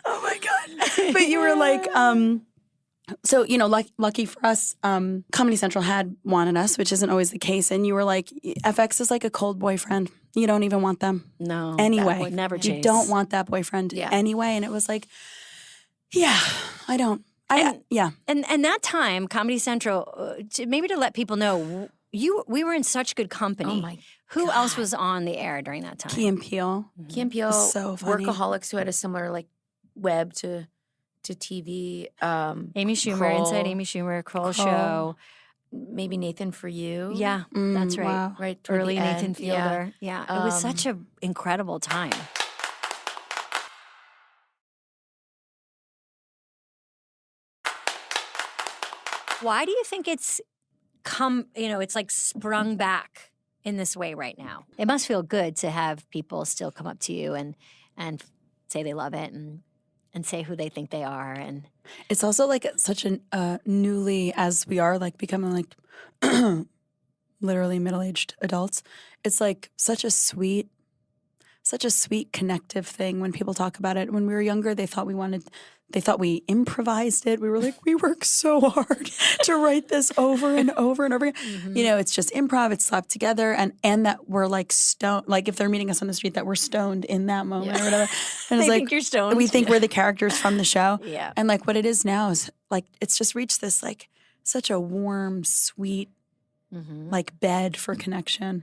Oh my God. But you were like, so, lucky for us, Comedy Central had wanted us, which isn't always the case. And you were like, FX is like a cold boyfriend. You don't even want them. No. Anyway. Would never chase. You don't want that boyfriend anyway. And it was like, yeah, I don't. Yeah. And that time, Comedy Central, maybe to let people know, we were in such good company. Oh my Who God. else was on the air during that time? Key and Peele. Key and Peele, So funny. Workaholics, who had a similar like web to TV. Amy Schumer, Kroll. Inside Amy Schumer, Kroll Show. Maybe Nathan For You. Yeah, that's right. Wow. Right. toward Early the Nathan end. Fielder. Yeah, it was such an incredible time. Why do you think it's it's like sprung back in this way right now? It must feel good to have people still come up to you and say they love it and say who they think they are. And It's also like such a newly, as we are like becoming like literally middle-aged adults, it's like such a sweet connective thing when people talk about it. When we were younger, they thought we improvised it. We were like, we work so hard to write this over and over and over again. Mm-hmm. It's just improv, it's slapped together, and that we're like stoned, like if they're meeting us on the street, that we're stoned in that moment or whatever. And They it's like, think you're stoned. we think we're the characters from the show. Yeah. And like what it is now is like, it's just reached this like such a warm, sweet, like bed for connection.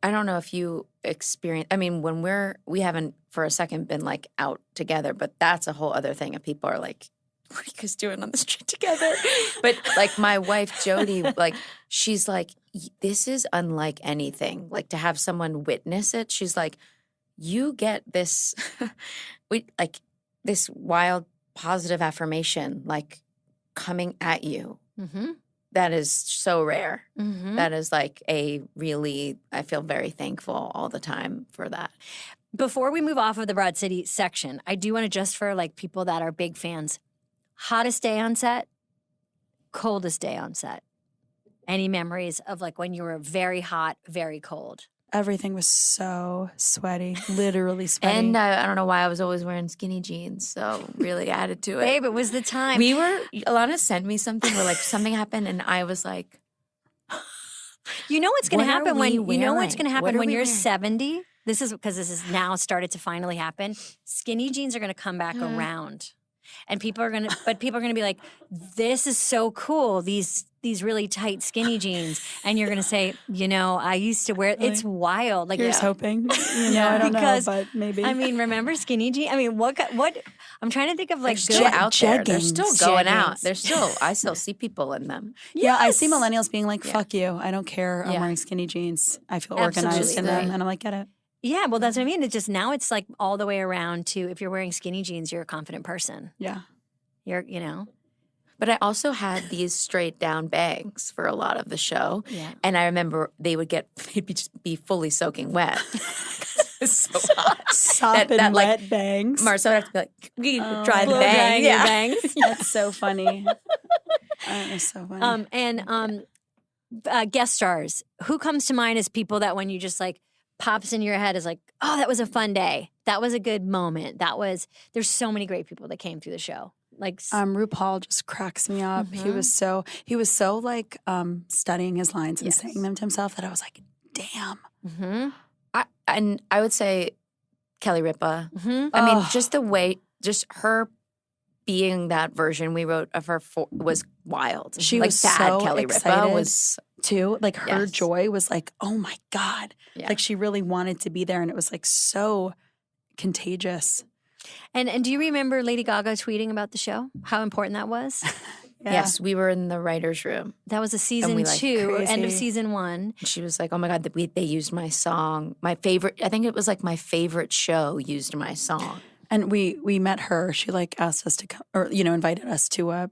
I don't know if you experience. I mean, when we haven't for a second been like out together, but that's a whole other thing. And people are like, "What are you guys doing on the street together?" But like my wife Jody, like she's like, "This is unlike anything." Like to have someone witness it, she's like, "You get this, this wild positive affirmation like coming at you." Mm-hmm. That is so rare. Mm-hmm. That is like I feel very thankful all the time for that. Before we move off of the Broad City section, I do want to just for like people that are big fans, hottest day on set, coldest day on set. Any memories of like when you were very hot, very cold? Everything was so sweaty, literally sweaty. And I don't know why I was always wearing skinny jeans, so really added to it. Babe, it was the time. Ilana sent me something where like something happened and I was like, you know what's going to What are happen we when you're What are we you're wearing? 70? This is because this has now started to finally happen. Skinny jeans are going to come back around. And people are going to be like, this is so cool. These really tight skinny jeans. And you're going to say, I used to wear, it's wild. Like, Here's hoping. I don't Because, know, but maybe. I mean, remember skinny jeans? I mean, what, I'm trying to think of like still good out there. They're still jeggings. going out. Jeggings. I still see people in them. yeah, I see millennials being like, fuck you. I don't care. I'm Yeah. wearing skinny jeans. I feel organized in them. Absolutely. And I'm like, get it. Yeah, well, that's what I mean. It's just now it's like all the way around to if you're wearing skinny jeans, you're a confident person. Yeah. You're, But I also had these straight down bangs for a lot of the show. Yeah. And I remember they'd just be fully soaking wet. It's so hot. Sop and wet bangs. Marcel would have to be like, we dry the blow bang. drying your Yeah. bangs. That's so funny. It's so funny. Guest stars. Who comes to mind as people that when you just like pops in your head is like, oh, that was a fun day. That was a good moment. There's so many great people that came through the show. Like, RuPaul just cracks me up. He was so like studying his lines and saying them to himself that I was like, damn. I would say Kelly Ripa. mhm. I mean, just the way, just her being that version we wrote of her was wild. She like was bad so Kelly Ripa excited. was Too. Like her Yes. joy was like, oh my God. Yeah. Like she really wanted to be there and it was like so contagious. And do you remember Lady Gaga tweeting about the show? How important that was? Yes, we were in the writer's room. That was a season we, 2, end of crazy. season 1. She was like, oh my God, they used my song. My favorite, I think it was like my favorite show used my song. And we met her. She like asked us to come, or invited us to a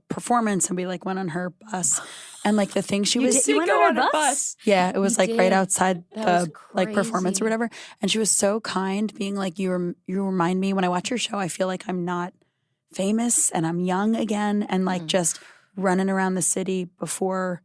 performance, and we like went on her bus. And like the thing she was, you went on her bus? yeah, it was like right outside That the was like performance or crazy. whatever. And she was so kind, being like, you remind me when I watch your show, I feel like I'm not famous and I'm young again, and like just running around the city before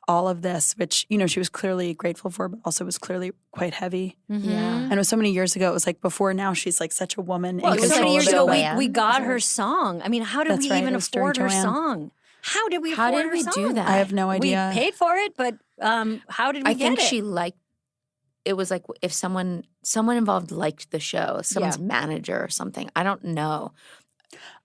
all of this, which, she was clearly grateful for, but also was clearly quite heavy. Mm-hmm. Yeah. And it was so many years ago. It was like before now she's like such a woman. Well, in it was so control many of years it, ago, but- we got her song. I mean, how did That's we right, even it was during afford her Joanne. song? How did we How afford did her we song? do that? I have no idea. We paid for it, but how did we I get think it? she liked, it was like if someone involved liked the show, someone's manager or something. I don't know.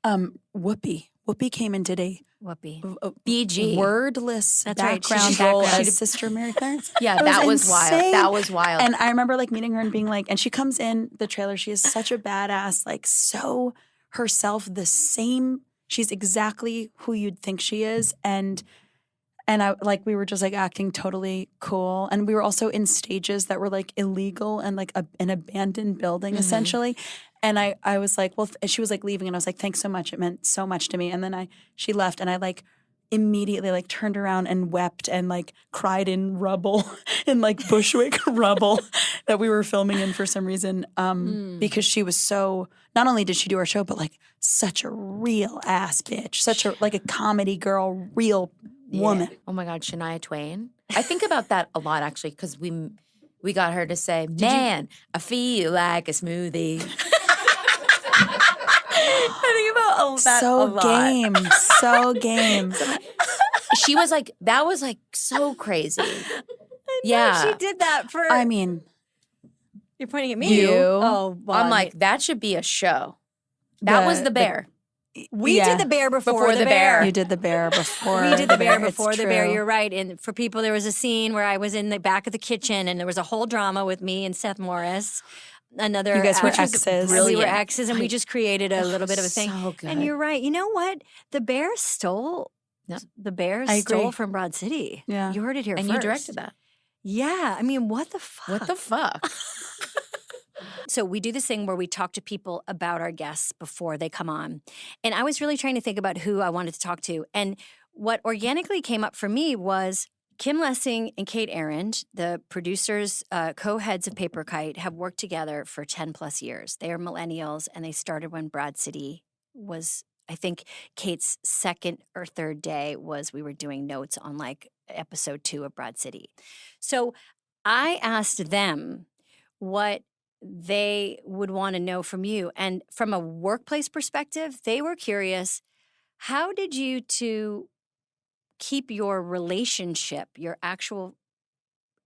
Whoopi came and did a Whoopi. BG. wordless That's right. She background did role background. as Sister Mary Clarence. Yeah, It that was wild. insane. That was wild. And I remember like meeting her and being like, and she comes in the trailer. She is such a badass, like so herself, the same. She's exactly who you'd think she is. And I like we were just like acting totally cool. And we were also in stages that were like illegal and like an abandoned building essentially. And I was like, well, she was like leaving and I was like, thanks so much. It meant so much to me. And then she left and I like immediately like turned around and wept and like cried in rubble, in like Bushwick rubble that we were filming in for some reason. Because she was so, not only did she do our show, but like such a real ass bitch, such a like a comedy girl, real woman. Oh my God, Shania Twain. I think about that a lot actually because we got her to say, "Man, I feel like a smoothie." I think about that a So lot. game, so game. She was like, that was like so crazy. Yeah. She did that for. I mean, You're pointing at me. You. Oh, well, I'm like, that should be a show. That was the bear. we yeah. did the bear before the bear. You did the bear before. We did the bear It's before the bear. true. You're right. And for people, there was a scene where I was in the back of the kitchen, and there was a whole drama with me and Seth Morris. Another, You guys were which was exes. We were Brilliant. exes, and we just created a little bit of a thing. So good. And you're right. You know what? The bear stole. No. The Bears I agree. stole from Broad City. Yeah. You heard it here and first. you directed that. Yeah. I mean, what the fuck? What the fuck? So we do this thing where we talk to people about our guests before they come on. And I was really trying to think about who I wanted to talk to. And what organically came up for me was Kim Lessing and Kate Arend, the producers, co-heads of Paper Kite, have worked together for 10 plus years. They are millennials, and they started when Broad City was, I think Kate's second or third day was we were doing notes on like episode 2 of Broad City. So I asked them what they would want to know from you. And from a workplace perspective, they were curious, how did you two keep your relationship, your actual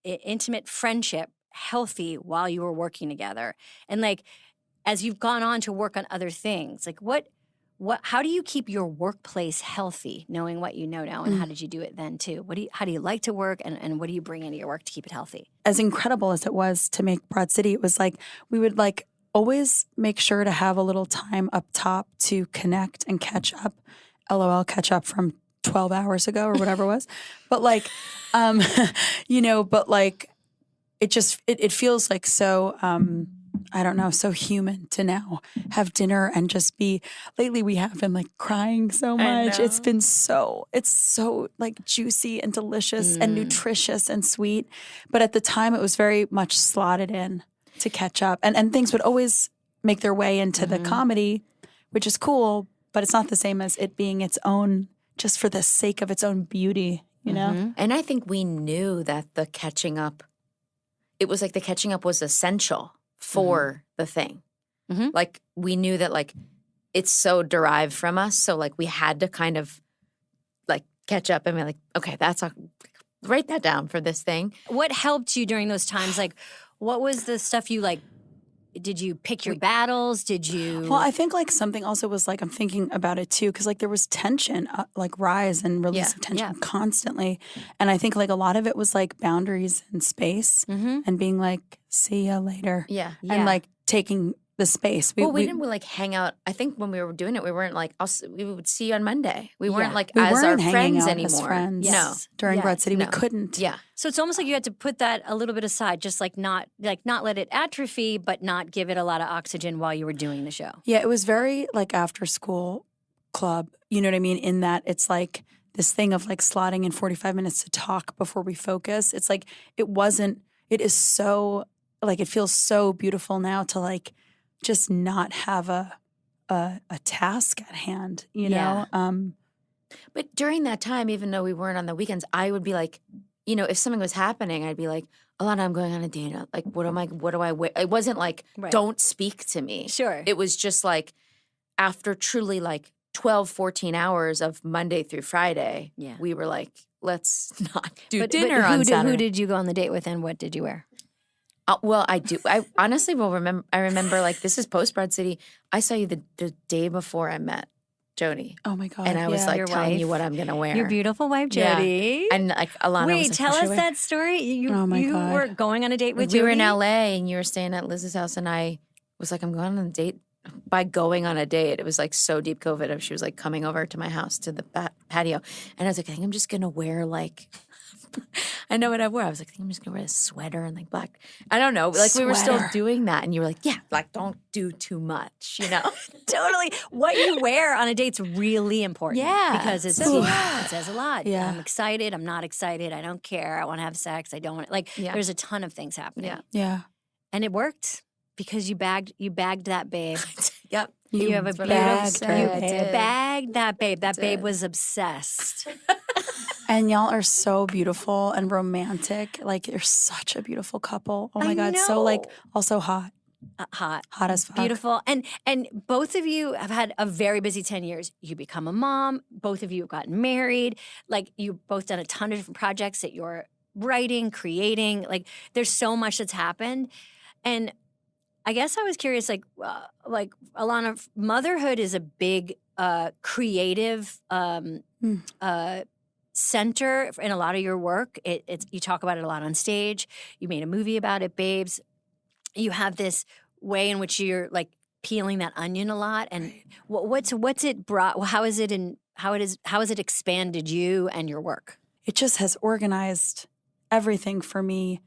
intimate friendship healthy while you were working together? And like, as you've gone on to work on other things, like how do you keep your workplace healthy, knowing what you know now, and how did you do it then too? How do you like to work, and what do you bring into your work to keep it healthy? As incredible as it was to make Broad City, it was like we would like always make sure to have a little time up top to connect and catch up. LOL, catch up from 12 hours ago or whatever it was. But like, but like it feels like so, I don't know, so human to now have dinner and just be, lately we have been like crying so much. It's so like juicy and delicious and nutritious and sweet. But at the time it was very much slotted in to catch up. And things would always make their way into the comedy, which is cool, but it's not the same as it being its own, just for the sake of its own beauty, you know? And I think we knew that the catching up was essential for the thing. Like we knew that like it's so derived from us. So like we had to kind of like catch up and be like, okay, write that down for this thing. What helped you during those times? Like, what was the stuff you like? Did you pick your battles? Did you? Well, I think like something also was like, I'm thinking about it too, because like there was tension, like rise and release of tension constantly. And I think like a lot of it was like boundaries and space and being like, see ya later. Yeah. And like taking the space. We didn't like hang out. I think when we were doing it, we weren't like, we would see you on Monday. We weren't like we as weren't our hanging friends out anymore. as friends. No. During Yes. Broad City, No. we couldn't. Yeah. So it's almost like you had to put that a little bit aside, just like not let it atrophy, but not give it a lot of oxygen while you were doing the show. Yeah, it was very like after school club. You know what I mean? In that it's like this thing of like slotting in 45 minutes to talk before we focus. It's like it is so like it feels so beautiful now to like just not have a task at hand, you know? But during that time, even though we weren't on the weekends, I would be like, you know, if something was happening, I'd be like, Ilana, I'm going on a date. Like, what do I wait? It wasn't like, don't speak to me. Sure. It was just like, after truly like 12, 14 hours of Monday through Friday, we were like, let's not do dinner on Saturday. Who did you go on the date with and what did you wear? Well, I do. I honestly will remember. I remember like this is post Broad City. I saw you the day before I met Jody. Oh my God. And I was like Your telling wife. you what I'm going to wear. Your beautiful wife, Jody. And like Ilana was Wait, like, tell "What should us I wear?" that story. You God. were going on a date with We Jody? were in LA and you were staying at Liz's house and I was like, I'm going on a date. By going on a date, it was like so deep COVID. She was like coming over to my house to the patio. And I was like, I think I'm just going to wear like, I know what I wore. I was like, I think I'm just going to wear a sweater and like black. I don't know. Like we were still doing that. And you were like, yeah, like don't do too much, you know? Totally. What you wear on a date's really important. Yeah. Because it says a lot. Yeah. I'm excited. I'm not excited. I don't care. I want to have sex. I don't want like there's a ton of things happening. Yeah. Yeah. And it worked because you bagged that babe. Yep. You have a bagged beautiful her you babe. bagged that babe. That babe was obsessed. And y'all are so beautiful and romantic. Like you're such a beautiful couple. Oh my I God. know. So like also hot. Hot. Hot as fuck. Beautiful. And both of you have had a very busy 10 years. You become a mom. Both of you have gotten married. Like you've both done a ton of different projects that you're writing, creating. Like there's so much that's happened. And I guess I was curious, like Ilana, motherhood is a big creative center in a lot of your work. It's you talk about it a lot on stage. You made a movie about it, Babes. You have this way in which you're like peeling that onion a lot. And what's it brought? How has it expanded you and your work? It just has organized everything for me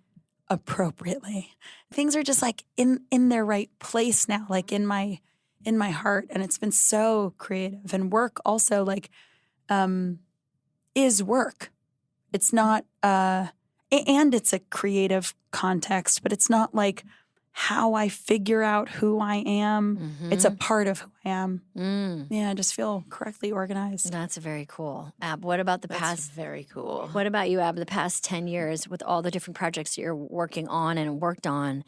appropriately. Things are just like in their right place now, like in my heart. And it's been so creative. And work also like is work. It's not and it's a creative context, but it's not like how I figure out who I am. Mm-hmm. It's a part of who I am. Yeah, I just feel correctly organized. That's very cool. Ab, what about That's very cool. What about you, Ab? The past 10 years with all the different projects that you're working on and worked on,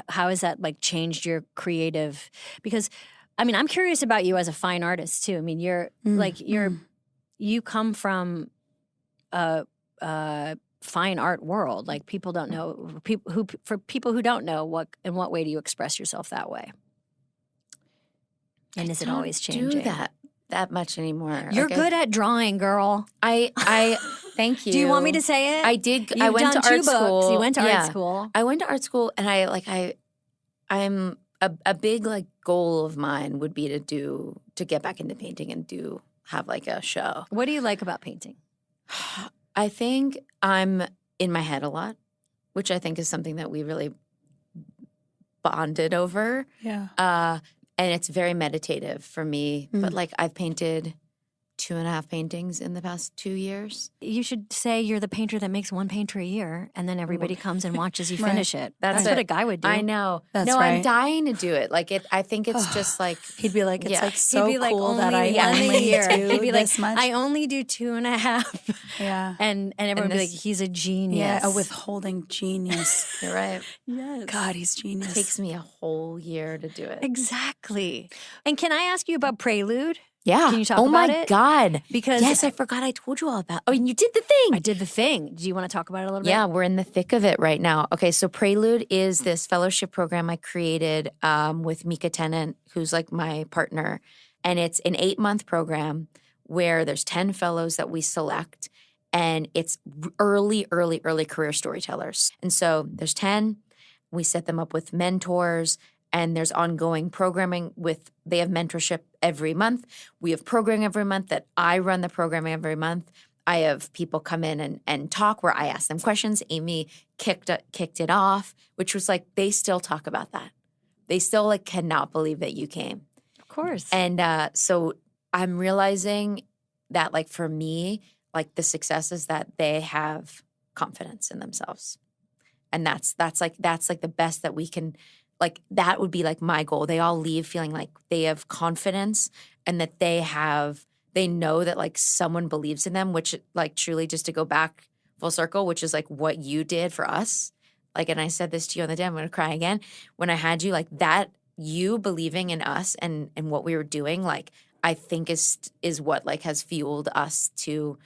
how has that like changed your creative? Because I mean, I'm curious about you as a fine artist too. I mean, you come from a fine art world. Like people don't know for people who don't know in what way do you express yourself that way? And is it always changing? Do that much anymore. You're good at drawing, girl. I thank you. Do you want me to say it? I did. You've I went done to 2 art books. school. You went to art school. I went to art school, and I'm a big like goal of mine would be to get back into painting and have like a show. What do you like about painting? I think I'm in my head a lot, which I think is something that we really bonded over. Yeah. And it's very meditative for me. But like I've painted 2.5 paintings in the past 2 years. You should say you're the painter that makes 1 painter a year, and then everybody comes and watches you finish it. That's what a guy would do. I know. That's no, right. I'm dying to do it. Like I think it's just like He'd be like, it's Yeah. like so He'd be like, cool only that I one a only year. do He'd be like, this much. I only do 2.5. Yeah. And everyone would be like, this- he's a genius. Yeah, a withholding genius. you're right. Yes. God, he's genius. It takes me a whole year to do it. Exactly. And can I ask you about Prelude? Yeah. Can you talk oh about my it? God. Because yes, I forgot I told you all about. Oh, and you did the thing. I did the thing. Do you want to talk about it a little bit? Yeah, we're in the thick of it right now. Okay, so Prelude is this fellowship program I created with Mika Tennant, who's like my partner. And it's an 8-month program where there's 10 fellows that we select. And it's early career storytellers. And so there's 10. We set them up with mentors. and there's ongoing programming they have mentorship every month. We have programming every month that I run the programming every month. I have people come in and talk where I ask them questions. Amy kicked it off, which was like, they still talk about that. They still like cannot believe that you came. Of course. And so I'm realizing that like for me, like the success is that they have confidence in themselves. And that's like the best that we can, like that would be like my goal. They all leave feeling like they have confidence and that they know that like someone believes in them, which like truly just to go back full circle, which is like what you did for us. Like, and I said this to you on the day, I'm going to cry again. When I had you, like that, you believing in us and what we were doing, like I think is what like has fueled us to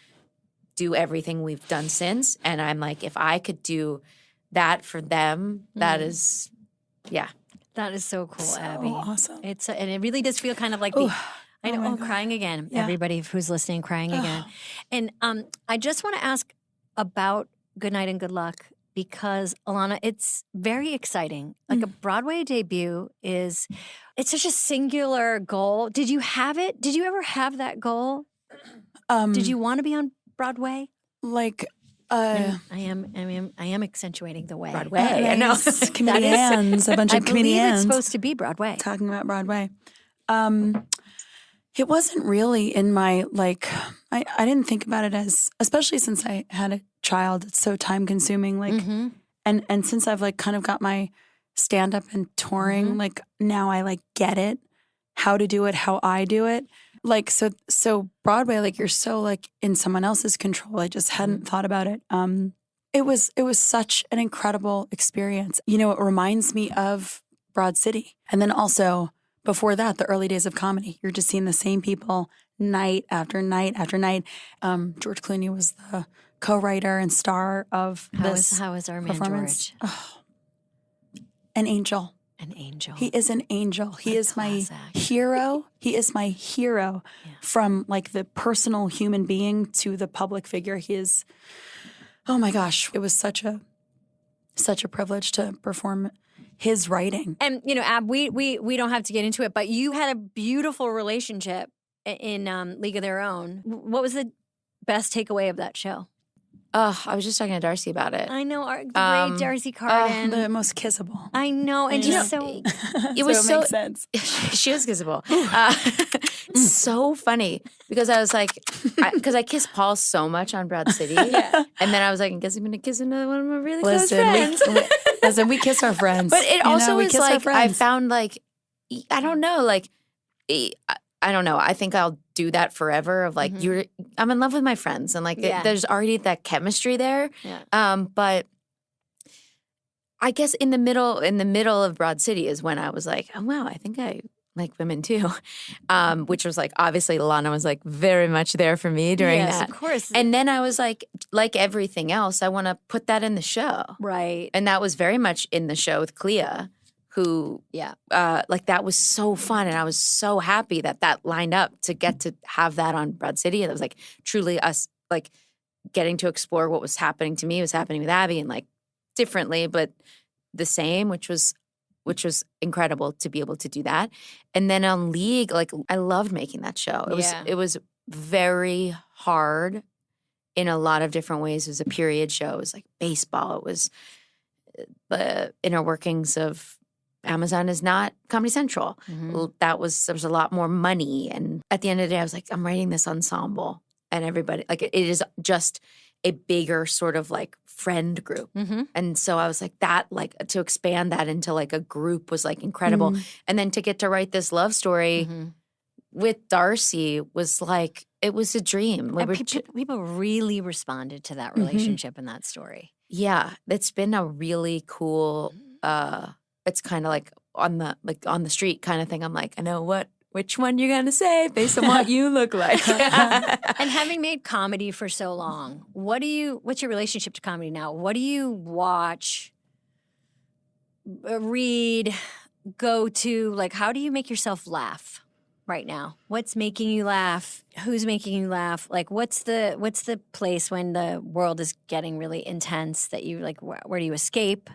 do everything we've done since. And I'm like, if I could do that for them, that is, yeah. That is so cool, So Abbi. awesome. And it really does feel kind of like I know, crying again. Yeah. Everybody who's listening, crying again. And I just want to ask about Good Night and Good Luck because, Ilana, it's very exciting. Like a Broadway debut it's such a singular goal. Did you have it? Did you ever have that goal? Did you want to be on Broadway? Like, I am accentuating the way. Broadway. I know. Comedians, a bunch I of believe comedians it's supposed to be Broadway. talking about Broadway. It wasn't really in my, like, I didn't think about it as, especially since I had a child, it's so time consuming. Like, and since I've like kind of got my stand up and touring, like now I like get it, how to do it, how I do it. Like, so Broadway, like you're so like in someone else's control. I just hadn't thought about it. It was such an incredible experience. You know, it reminds me of Broad City. And then also before that, the early days of comedy, you're just seeing the same people night after night after night. George Clooney was the co-writer and star of this. How is our man performance. George? Oh, an angel. An angel. He is an angel. He is my class act. hero. He is my hero from like the personal human being to the public figure. He is, oh my gosh, it was such a privilege to perform his writing. And you know, Ab, we don't have to get into it, but you had a beautiful relationship in League of Their Own. What was the best takeaway of that show? I was just talking to Darcy about it. I know, the great Darcy Carden. The most kissable. I know, and just so It was so it makes sense. She was kissable. It's so funny because I was like, because I kissed Paul so much on Broad City, and then I was like, I guess I'm going to kiss another one of my really close friends. We kiss our friends. But it also we was kiss our like I friends. found like I don't know, like I don't know. I think I'll do that forever. Of like I'm in love with my friends, and like there's already that chemistry there. Yeah. But I guess in the middle of Broad City is when I was like, oh wow, I think I like women too, which was like obviously Ilana was like very much there for me during that. Of course. And then I was like everything else, I want to put that in the show, Right. and that was very much in the show with Clea, who like that was so fun, and I was so happy that lined up to get to have that on Broad City, and it was like truly us like getting to explore what was happening to me was happening with Abbi, and like differently but the same, which was incredible to be able to do that. And then on League, like I loved making that show. It was very hard in a lot of different ways. It was a period show. It was like baseball. It was the inner workings of Amazon is not Comedy Central. There was a lot more money. And at the end of the day, I was like, I'm writing this ensemble, and everybody, like it is just a bigger sort of like friend group. And so I was like that, like to expand that into like a group was like incredible. And then to get to write this love story with Darcy was like, it was a dream. People really responded to that relationship and that story. Yeah, it's been a really cool, it's kind of like on the street kind of thing. I'm like, I know which one you're going to say based on what you look like. And having made comedy for so long, what's your relationship to comedy now? What do you watch, read, go to? Like, how do you make yourself laugh right now? What's making you laugh? Who's making you laugh? Like, what's the place when the world is getting really intense that you like, where do you escape?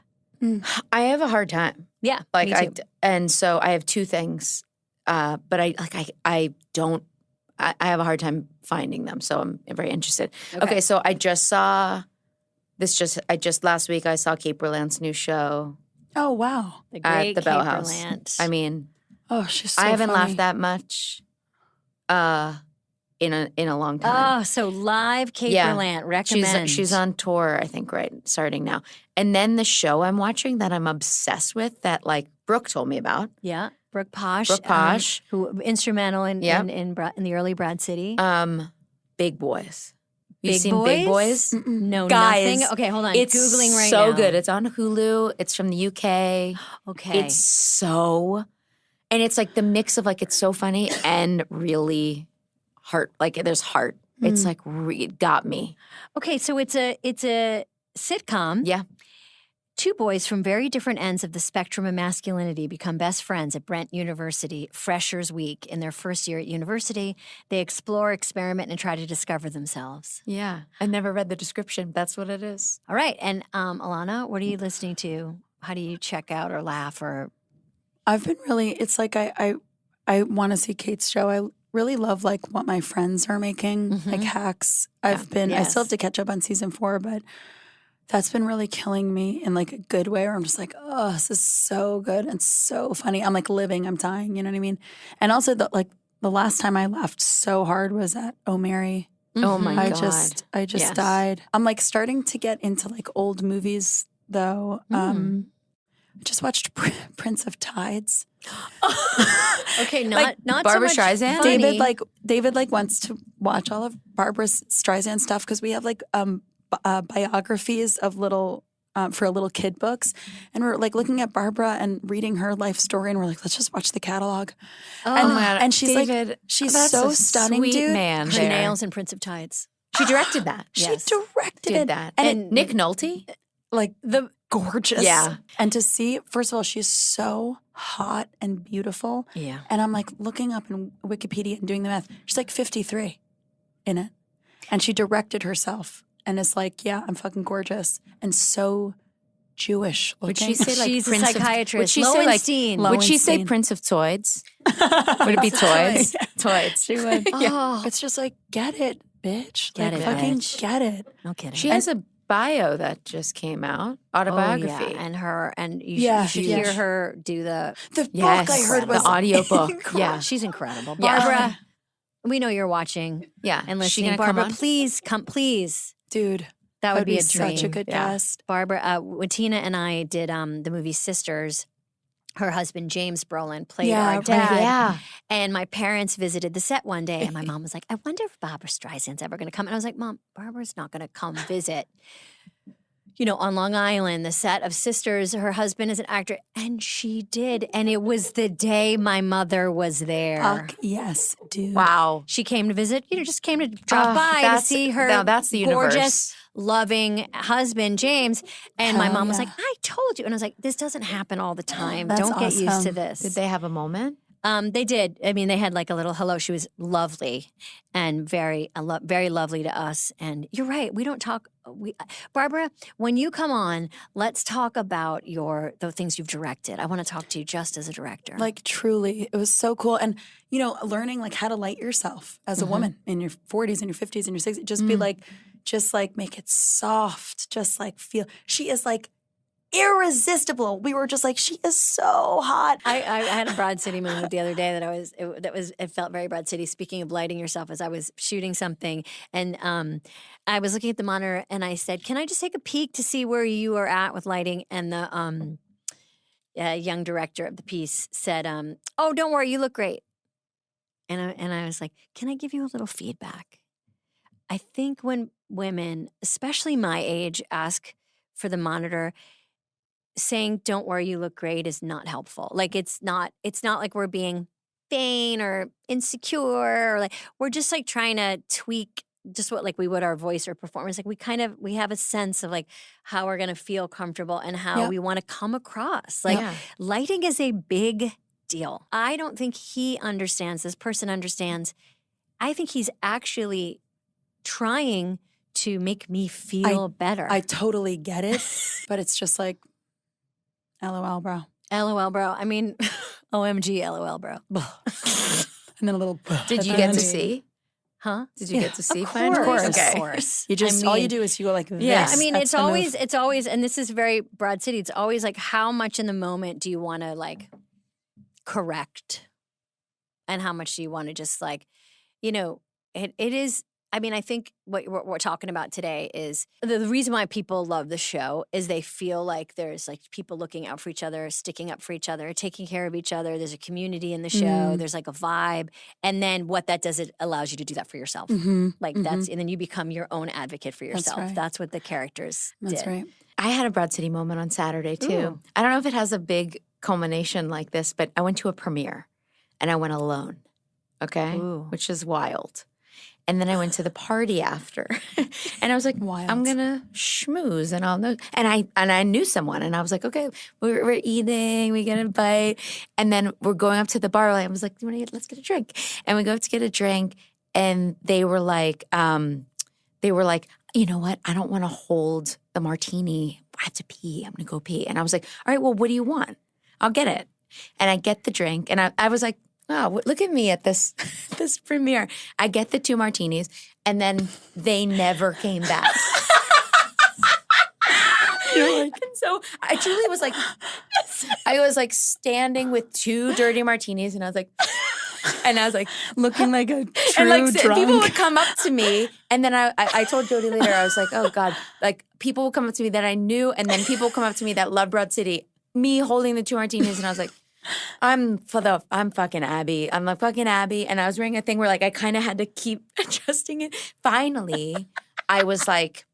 I have a hard time. Yeah, Like me too. and so I have two things, but I have a hard time finding them. So I'm very interested. Okay, so I just saw last week I saw Kate Berlant's new show Oh, wow. The at great the Bell Kate House. Berlant. I mean, Oh, she's so I haven't funny. laughed that much in a long time. Oh, so live Kate Berlant. Recommend. She's on tour, I think, right, starting now. And then the show I'm watching that I'm obsessed with that like Brooke told me about. Yeah, Brooke Posh. Brooke Posh. Who instrumental in Yep. in the early Broad City. Big Boys. You Big seen Big Boys? Boys? No, Guys, nothing. Okay, hold on. It's Googling right so now. good. It's on Hulu. It's from the UK. Okay. It's so, and it's like the mix of like it's so funny and really heart. Like there's heart. It's like it got me. Okay, so it's a sitcom. Yeah. Two boys from very different ends of the spectrum of masculinity become best friends at Brent University Freshers Week. In their first year at university, they explore, experiment, and try to discover themselves. Yeah. I never read the description. That's what it is. All right, and Ilana, what are you listening to? How do you check out or laugh or? I've been really, it's like I want to see Kate's show. I really love like what my friends are making, like hacks. I still have to catch up on season 4, but that's been really killing me in like a good way where I'm just like, oh, this is so good and so funny. I'm like living, I'm dying, you know what I mean? And also the last time I laughed so hard was at Oh Mary. Oh my I God. just Yes. died. I'm like starting to get into like old movies though. I just watched Prince of Tides. Okay, Like not Barbra so much Streisand? funny. David wants to watch all of Barbara Streisand stuff because we have like biographies of little for little kid books, and we're like looking at Barbara and reading her life story, and we're like, let's just watch the catalog. Oh, my God. and she's David, like, she's that's so a stunning, sweet dude. man. She there. nails in Prince of Tides. She directed that. Yes. She directed Did it, that. and Nick Nolte. like the gorgeous. Yeah. And to see, first of all, she's so hot and beautiful. Yeah. And I'm like looking up in Wikipedia and doing the math. She's like 53 in it. And she directed herself. And it's like, yeah, I'm fucking gorgeous and so Jewish looking. Would she say like She's a Prince of? Would psychiatrist. she say like? Lowenstein. Would she say Lowenstein. Prince of Toids? Would it be Toids? Toids. She would. Oh, It's just like, get it, bitch. Get like, it, fucking bitch. get it. no kidding. She has a bio that just came out, autobiography. Oh, yeah. And you Yeah, should yeah. hear her do the. The Yes, book I heard the was audiobook. incredible. Yeah. She's incredible, Yeah. Barbara. We know you're watching Yeah, and Is she listening. gonna come Barbara, on? please come, please. Dude, That would be a dream. such a good Yeah. guest. Barbara, when Tina and I did the movie Sisters, her husband James Brolin played Yeah, our right. dad. Yeah. And my parents visited the set one day, and my mom was like, "I wonder if Barbara Streisand's ever going to come." And I was like, "Mom, Barbara's not going to come visit." You know, on Long Island, the set of Sisters, her husband is an actor, and she did. And it was the day my mother was there. Fuck yes, dude. Wow. She came to visit, just came to drop by to that's- see her now that's the gorgeous, universe. loving husband, James. And my Hell mom was yeah. like, I told you. And I was like, this doesn't happen all the time. That's Don't get used to awesome. this. Did they have a moment? They did. I mean, they had like a little hello. She was lovely and very lovely to us. And you're right. We don't talk. Barbara, when you come on, let's talk about the things you've directed. I want to talk to you just as a director. Like truly, it was so cool. And you know, learning like how to light yourself as a woman in your 40s and your 50s and your 60s. Just be like, just like make it soft. Just like feel. She is like irresistible. We were just like, she is so hot. I had a Broad City moment the other day it felt very Broad City. Speaking of lighting yourself, as I was shooting something, and I was looking at the monitor, and I said, "Can I just take a peek to see where you are at with lighting?" And the young director of the piece said, "Oh, don't worry, you look great." And I was like, "Can I give you a little feedback?" I think when women, especially my age, ask for the monitor, saying "Don't worry, you look great" is not helpful. Like it's not like we're being vain or insecure, or like we're just like trying to tweak just what like we would our voice or performance. Like we have a sense of like how we're gonna feel comfortable and how Yeah. we want to come across. Like Yeah. lighting is a big deal. I don't think this person understands. I think he's actually trying to make me feel better. I totally get it, but it's just like, LOL, bro. LOL, bro. I mean, OMG, LOL, bro. And then a little. Did you get to see? Huh? Did you get to see? Of finally? course, Okay. of course. You just all you do is you go like this. Yeah. I mean, That's it's the always, move. and this is very Broad City. It's always like, how much in the moment do you want to like correct, and how much do you want to just like, it is. I mean, I think what we're talking about today is the reason why people love the show is they feel like there's like people looking out for each other, sticking up for each other, taking care of each other. There's a community in the show. There's like a vibe. And then what that does, it allows you to do that for yourself. Like that's, and then you become your own advocate for yourself. right. That's what the characters That's did. right. I had a Broad City moment on Saturday too. Ooh. I don't know if it has a big culmination like this, but I went to a premiere and I went alone. Okay. Ooh. Which is wild. And then I went to the party after, and I was like, Wild. I'm gonna schmooze, and I'll know. And I knew someone, and I was like, okay, we're eating, we get a bite, and then we're going up to the bar. I was like, let's get a drink, and we go up to get a drink, and they were like, you know what? I don't want to hold the martini. I have to pee. I'm gonna go pee, and I was like, all right, well, what do you want? I'll get it, and I get the drink, and I was like. Oh, look at me at this this premiere. I get the 2 martinis, and then they never came back. And so I truly was like, I was like standing with 2 dirty martinis, and I was like, Looking like a true and like drunk. people would come up to me, and then I told Jody later, I was like, oh God, like people would come up to me that I knew, and then people would come up to me that loved Broad City. Me holding the 2 martinis, and I was like. I'm fucking Abbi. I'm like fucking Abbi. And I was wearing a thing where like I kind of had to keep adjusting it. Finally, I was like,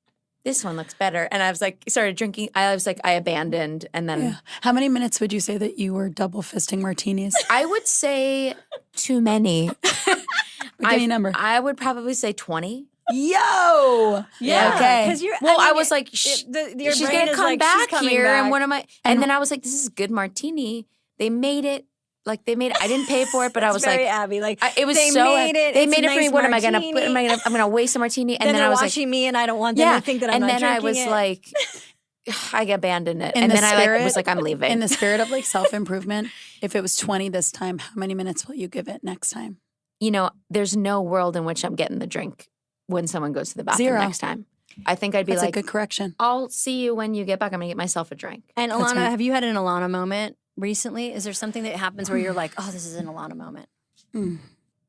this one looks better. And I was like, started drinking. I was like, I abandoned. And then Yeah. How many minutes would you say that you were double fisting martinis? I would say too many. Give me a number. I would probably say 20. Yo! Yeah, Okay. because you're. Well, I mean, was like, your she's brain going to is come like, back she's coming here. back. And what am I? And then I was like, this is a good martini. They made it. Like they made it. I didn't pay for it, but I was very like, Abbi. Like it was they so. made it. They It's made a it for me. nice What am I gonna martini. put? I'm gonna waste a martini, and Then then they're I was watching like, me, and I don't want them yeah. to think that I'm and not then I drinking was it. like, I abandoned it, In and the then I spirit- was like, I'm leaving. In the spirit of like self-improvement, if it was 20 this time, how many minutes will you give it next time? There's no world in which I'm getting the drink when someone goes to the bathroom 0. next time. I think I'd be That's like, a good correction. I'll see you when you get back. I'm gonna get myself a drink. And That's Ilana, right. have you had an Ilana moment recently? Is there something that happens where you're like, oh, this is an Ilana moment?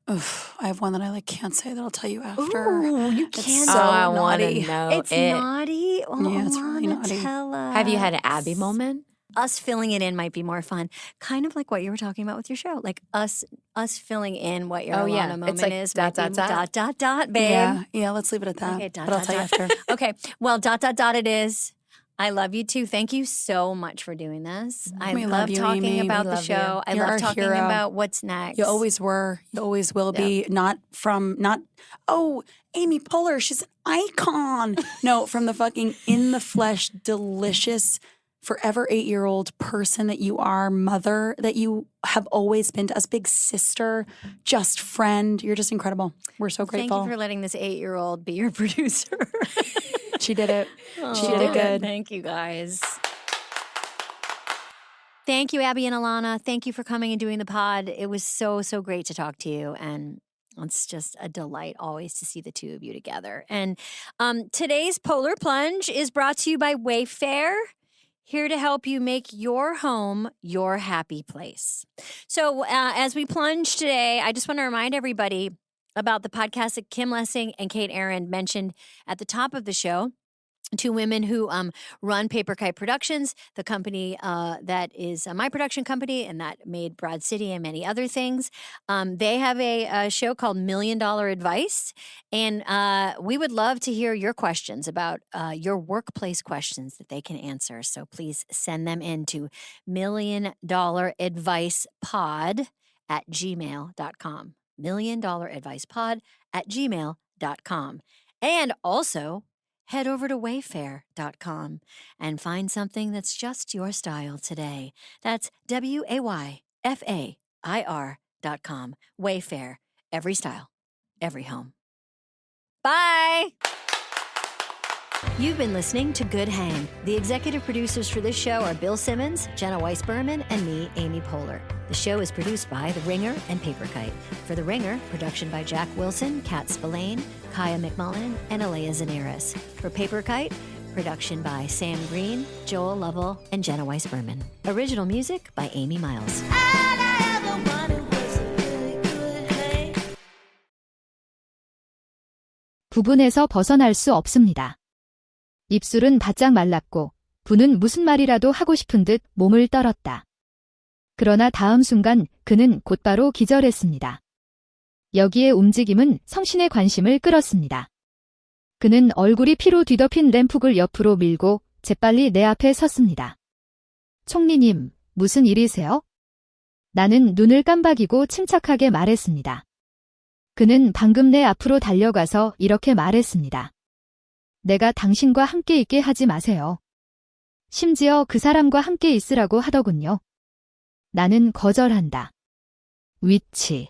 Oof, I have one that I like can't say that I'll tell you after. Ooh, you It's can't. so I want to naughty. know It's it. naughty. Oh, Yeah, it's really Ilana, naughty. tell us. Have you had an Abbi moment? Us filling it in might be more fun. Kind of like what you were talking about with your show. Like us filling in what your Oh, yeah. Ilana It's moment like is. dot, might be dot, dot. babe. Yeah, let's leave it at that. Okay, but I'll tell you after. Okay, well, it is. I love you too. Thank you so much for doing this. I We love love you, talking Amy. about We the love show. you. I You're love our talking hero. about what's next. You always were. You always will be. Oh, Amy Poehler, she's an icon. No, from the fucking in the flesh, delicious, forever 8-year-old person that you are, mother that you have always been to us, big sister, just friend. You're just incredible. We're so grateful. Thank you for letting this 8-year-old be your producer. She did it. She Oh, did it good. Thank you, guys. Thank you, Abbi and Ilana. Thank you for coming and doing the pod. It was so, so great to talk to you. And it's just a delight always to see the two of you together. And today's Polar Plunge is brought to you by Wayfair, here to help you make your home your happy place. So as we plunge today, I just want to remind everybody about the podcast that Kim Lessing and Kate Aaron mentioned at the top of the show. 2 women who run Paper Kite Productions, the company that is my production company and that made Broad City and many other things. They have a show called $1 Million Advice, and we would love to hear your questions about your workplace questions that they can answer. So please send them in to $1,000,000advicepod@gmail.com. $1,000,000advicepod@gmail.com. And also, head over to wayfair.com and find something that's just your style today. That's WAYFAIR.com. Wayfair. Every style, every home. Bye. You've been listening to Good Hang. The executive producers for this show are Bill Simmons, Jenna Weiss-Berman, and me, Amy Poehler. The show is produced by The Ringer and Paper Kite. For The Ringer, production by Jack Wilson, Kat Spillane, Kaya McMullen, and Alea Zanaris. For Paper Kite, production by Sam Green, Joel Lovell, and Jenna Weiss-Berman. Original music by Amy Miles. 부분에서 벗어날 수 없습니다. 입술은 바짝 말랐고 부는 무슨 말이라도 하고 싶은 듯 몸을 떨었다. 그러나 다음 순간 그는 곧바로 기절했습니다. 여기에 움직임은 성신의 관심을 끌었습니다. 그는 얼굴이 피로 뒤덮인 램프를 옆으로 밀고 재빨리 내 앞에 섰습니다. 총리님, 무슨 일이세요? 나는 눈을 깜박이고 침착하게 말했습니다. 그는 방금 내 앞으로 달려가서 이렇게 말했습니다. 내가 당신과 함께 있게 하지 마세요. 심지어 그 사람과 함께 있으라고 하더군요. 나는 거절한다. 위치.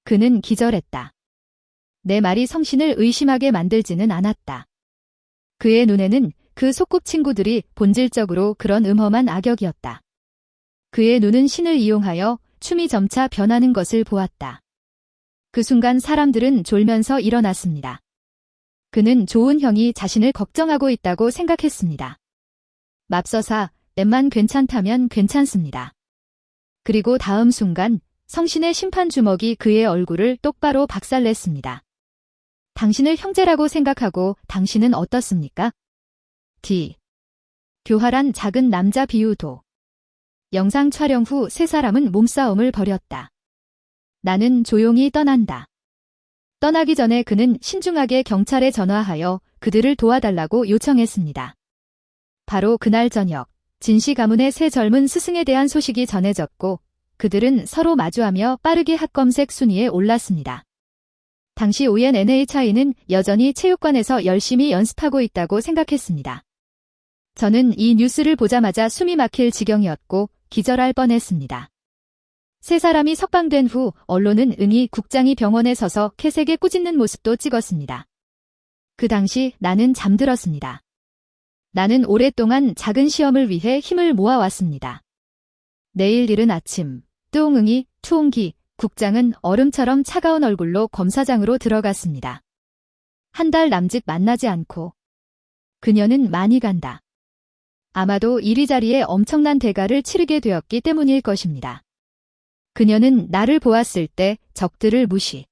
그는 기절했다. 내 말이 성신을 의심하게 만들지는 않았다. 그의 눈에는 그 소꿉친구들이 본질적으로 그런 음험한 악역이었다. 그의 눈은 신을 이용하여 춤이 점차 변하는 것을 보았다. 그 순간 사람들은 졸면서 일어났습니다. 그는 좋은 형이 자신을 걱정하고 있다고 생각했습니다. 맙서사, 랩만 괜찮다면 괜찮습니다. 그리고 다음 순간 성신의 심판 주먹이 그의 얼굴을 똑바로 박살냈습니다. 당신을 형제라고 생각하고 당신은 어떻습니까? D. 교활한 작은 남자 비유도. 영상 촬영 후 세 사람은 몸싸움을 벌였다. 나는 조용히 떠난다. 떠나기 전에 그는 신중하게 경찰에 전화하여 그들을 도와달라고 요청했습니다. 바로 그날 저녁, 진시 가문의 세 젊은 스승에 대한 소식이 전해졌고 그들은 서로 마주하며 빠르게 학검색 순위에 올랐습니다. 당시 ONNHI는 여전히 체육관에서 열심히 연습하고 있다고 생각했습니다. 저는 이 뉴스를 보자마자 숨이 막힐 지경이었고 기절할 뻔했습니다. 세 사람이 석방된 후 언론은 응이 국장이 병원에 서서 캐색에 꾸짖는 모습도 찍었습니다. 그 당시 나는 잠들었습니다. 나는 오랫동안 작은 시험을 위해 힘을 모아왔습니다. 내일 이른 아침, 뚱응이, 투옹기, 국장은 얼음처럼 차가운 얼굴로 검사장으로 들어갔습니다. 한 달 남짓 만나지 않고 그녀는 많이 간다. 아마도 이리저리에 엄청난 대가를 치르게 되었기 때문일 것입니다. 그녀는 나를 보았을 때 적들을 무시,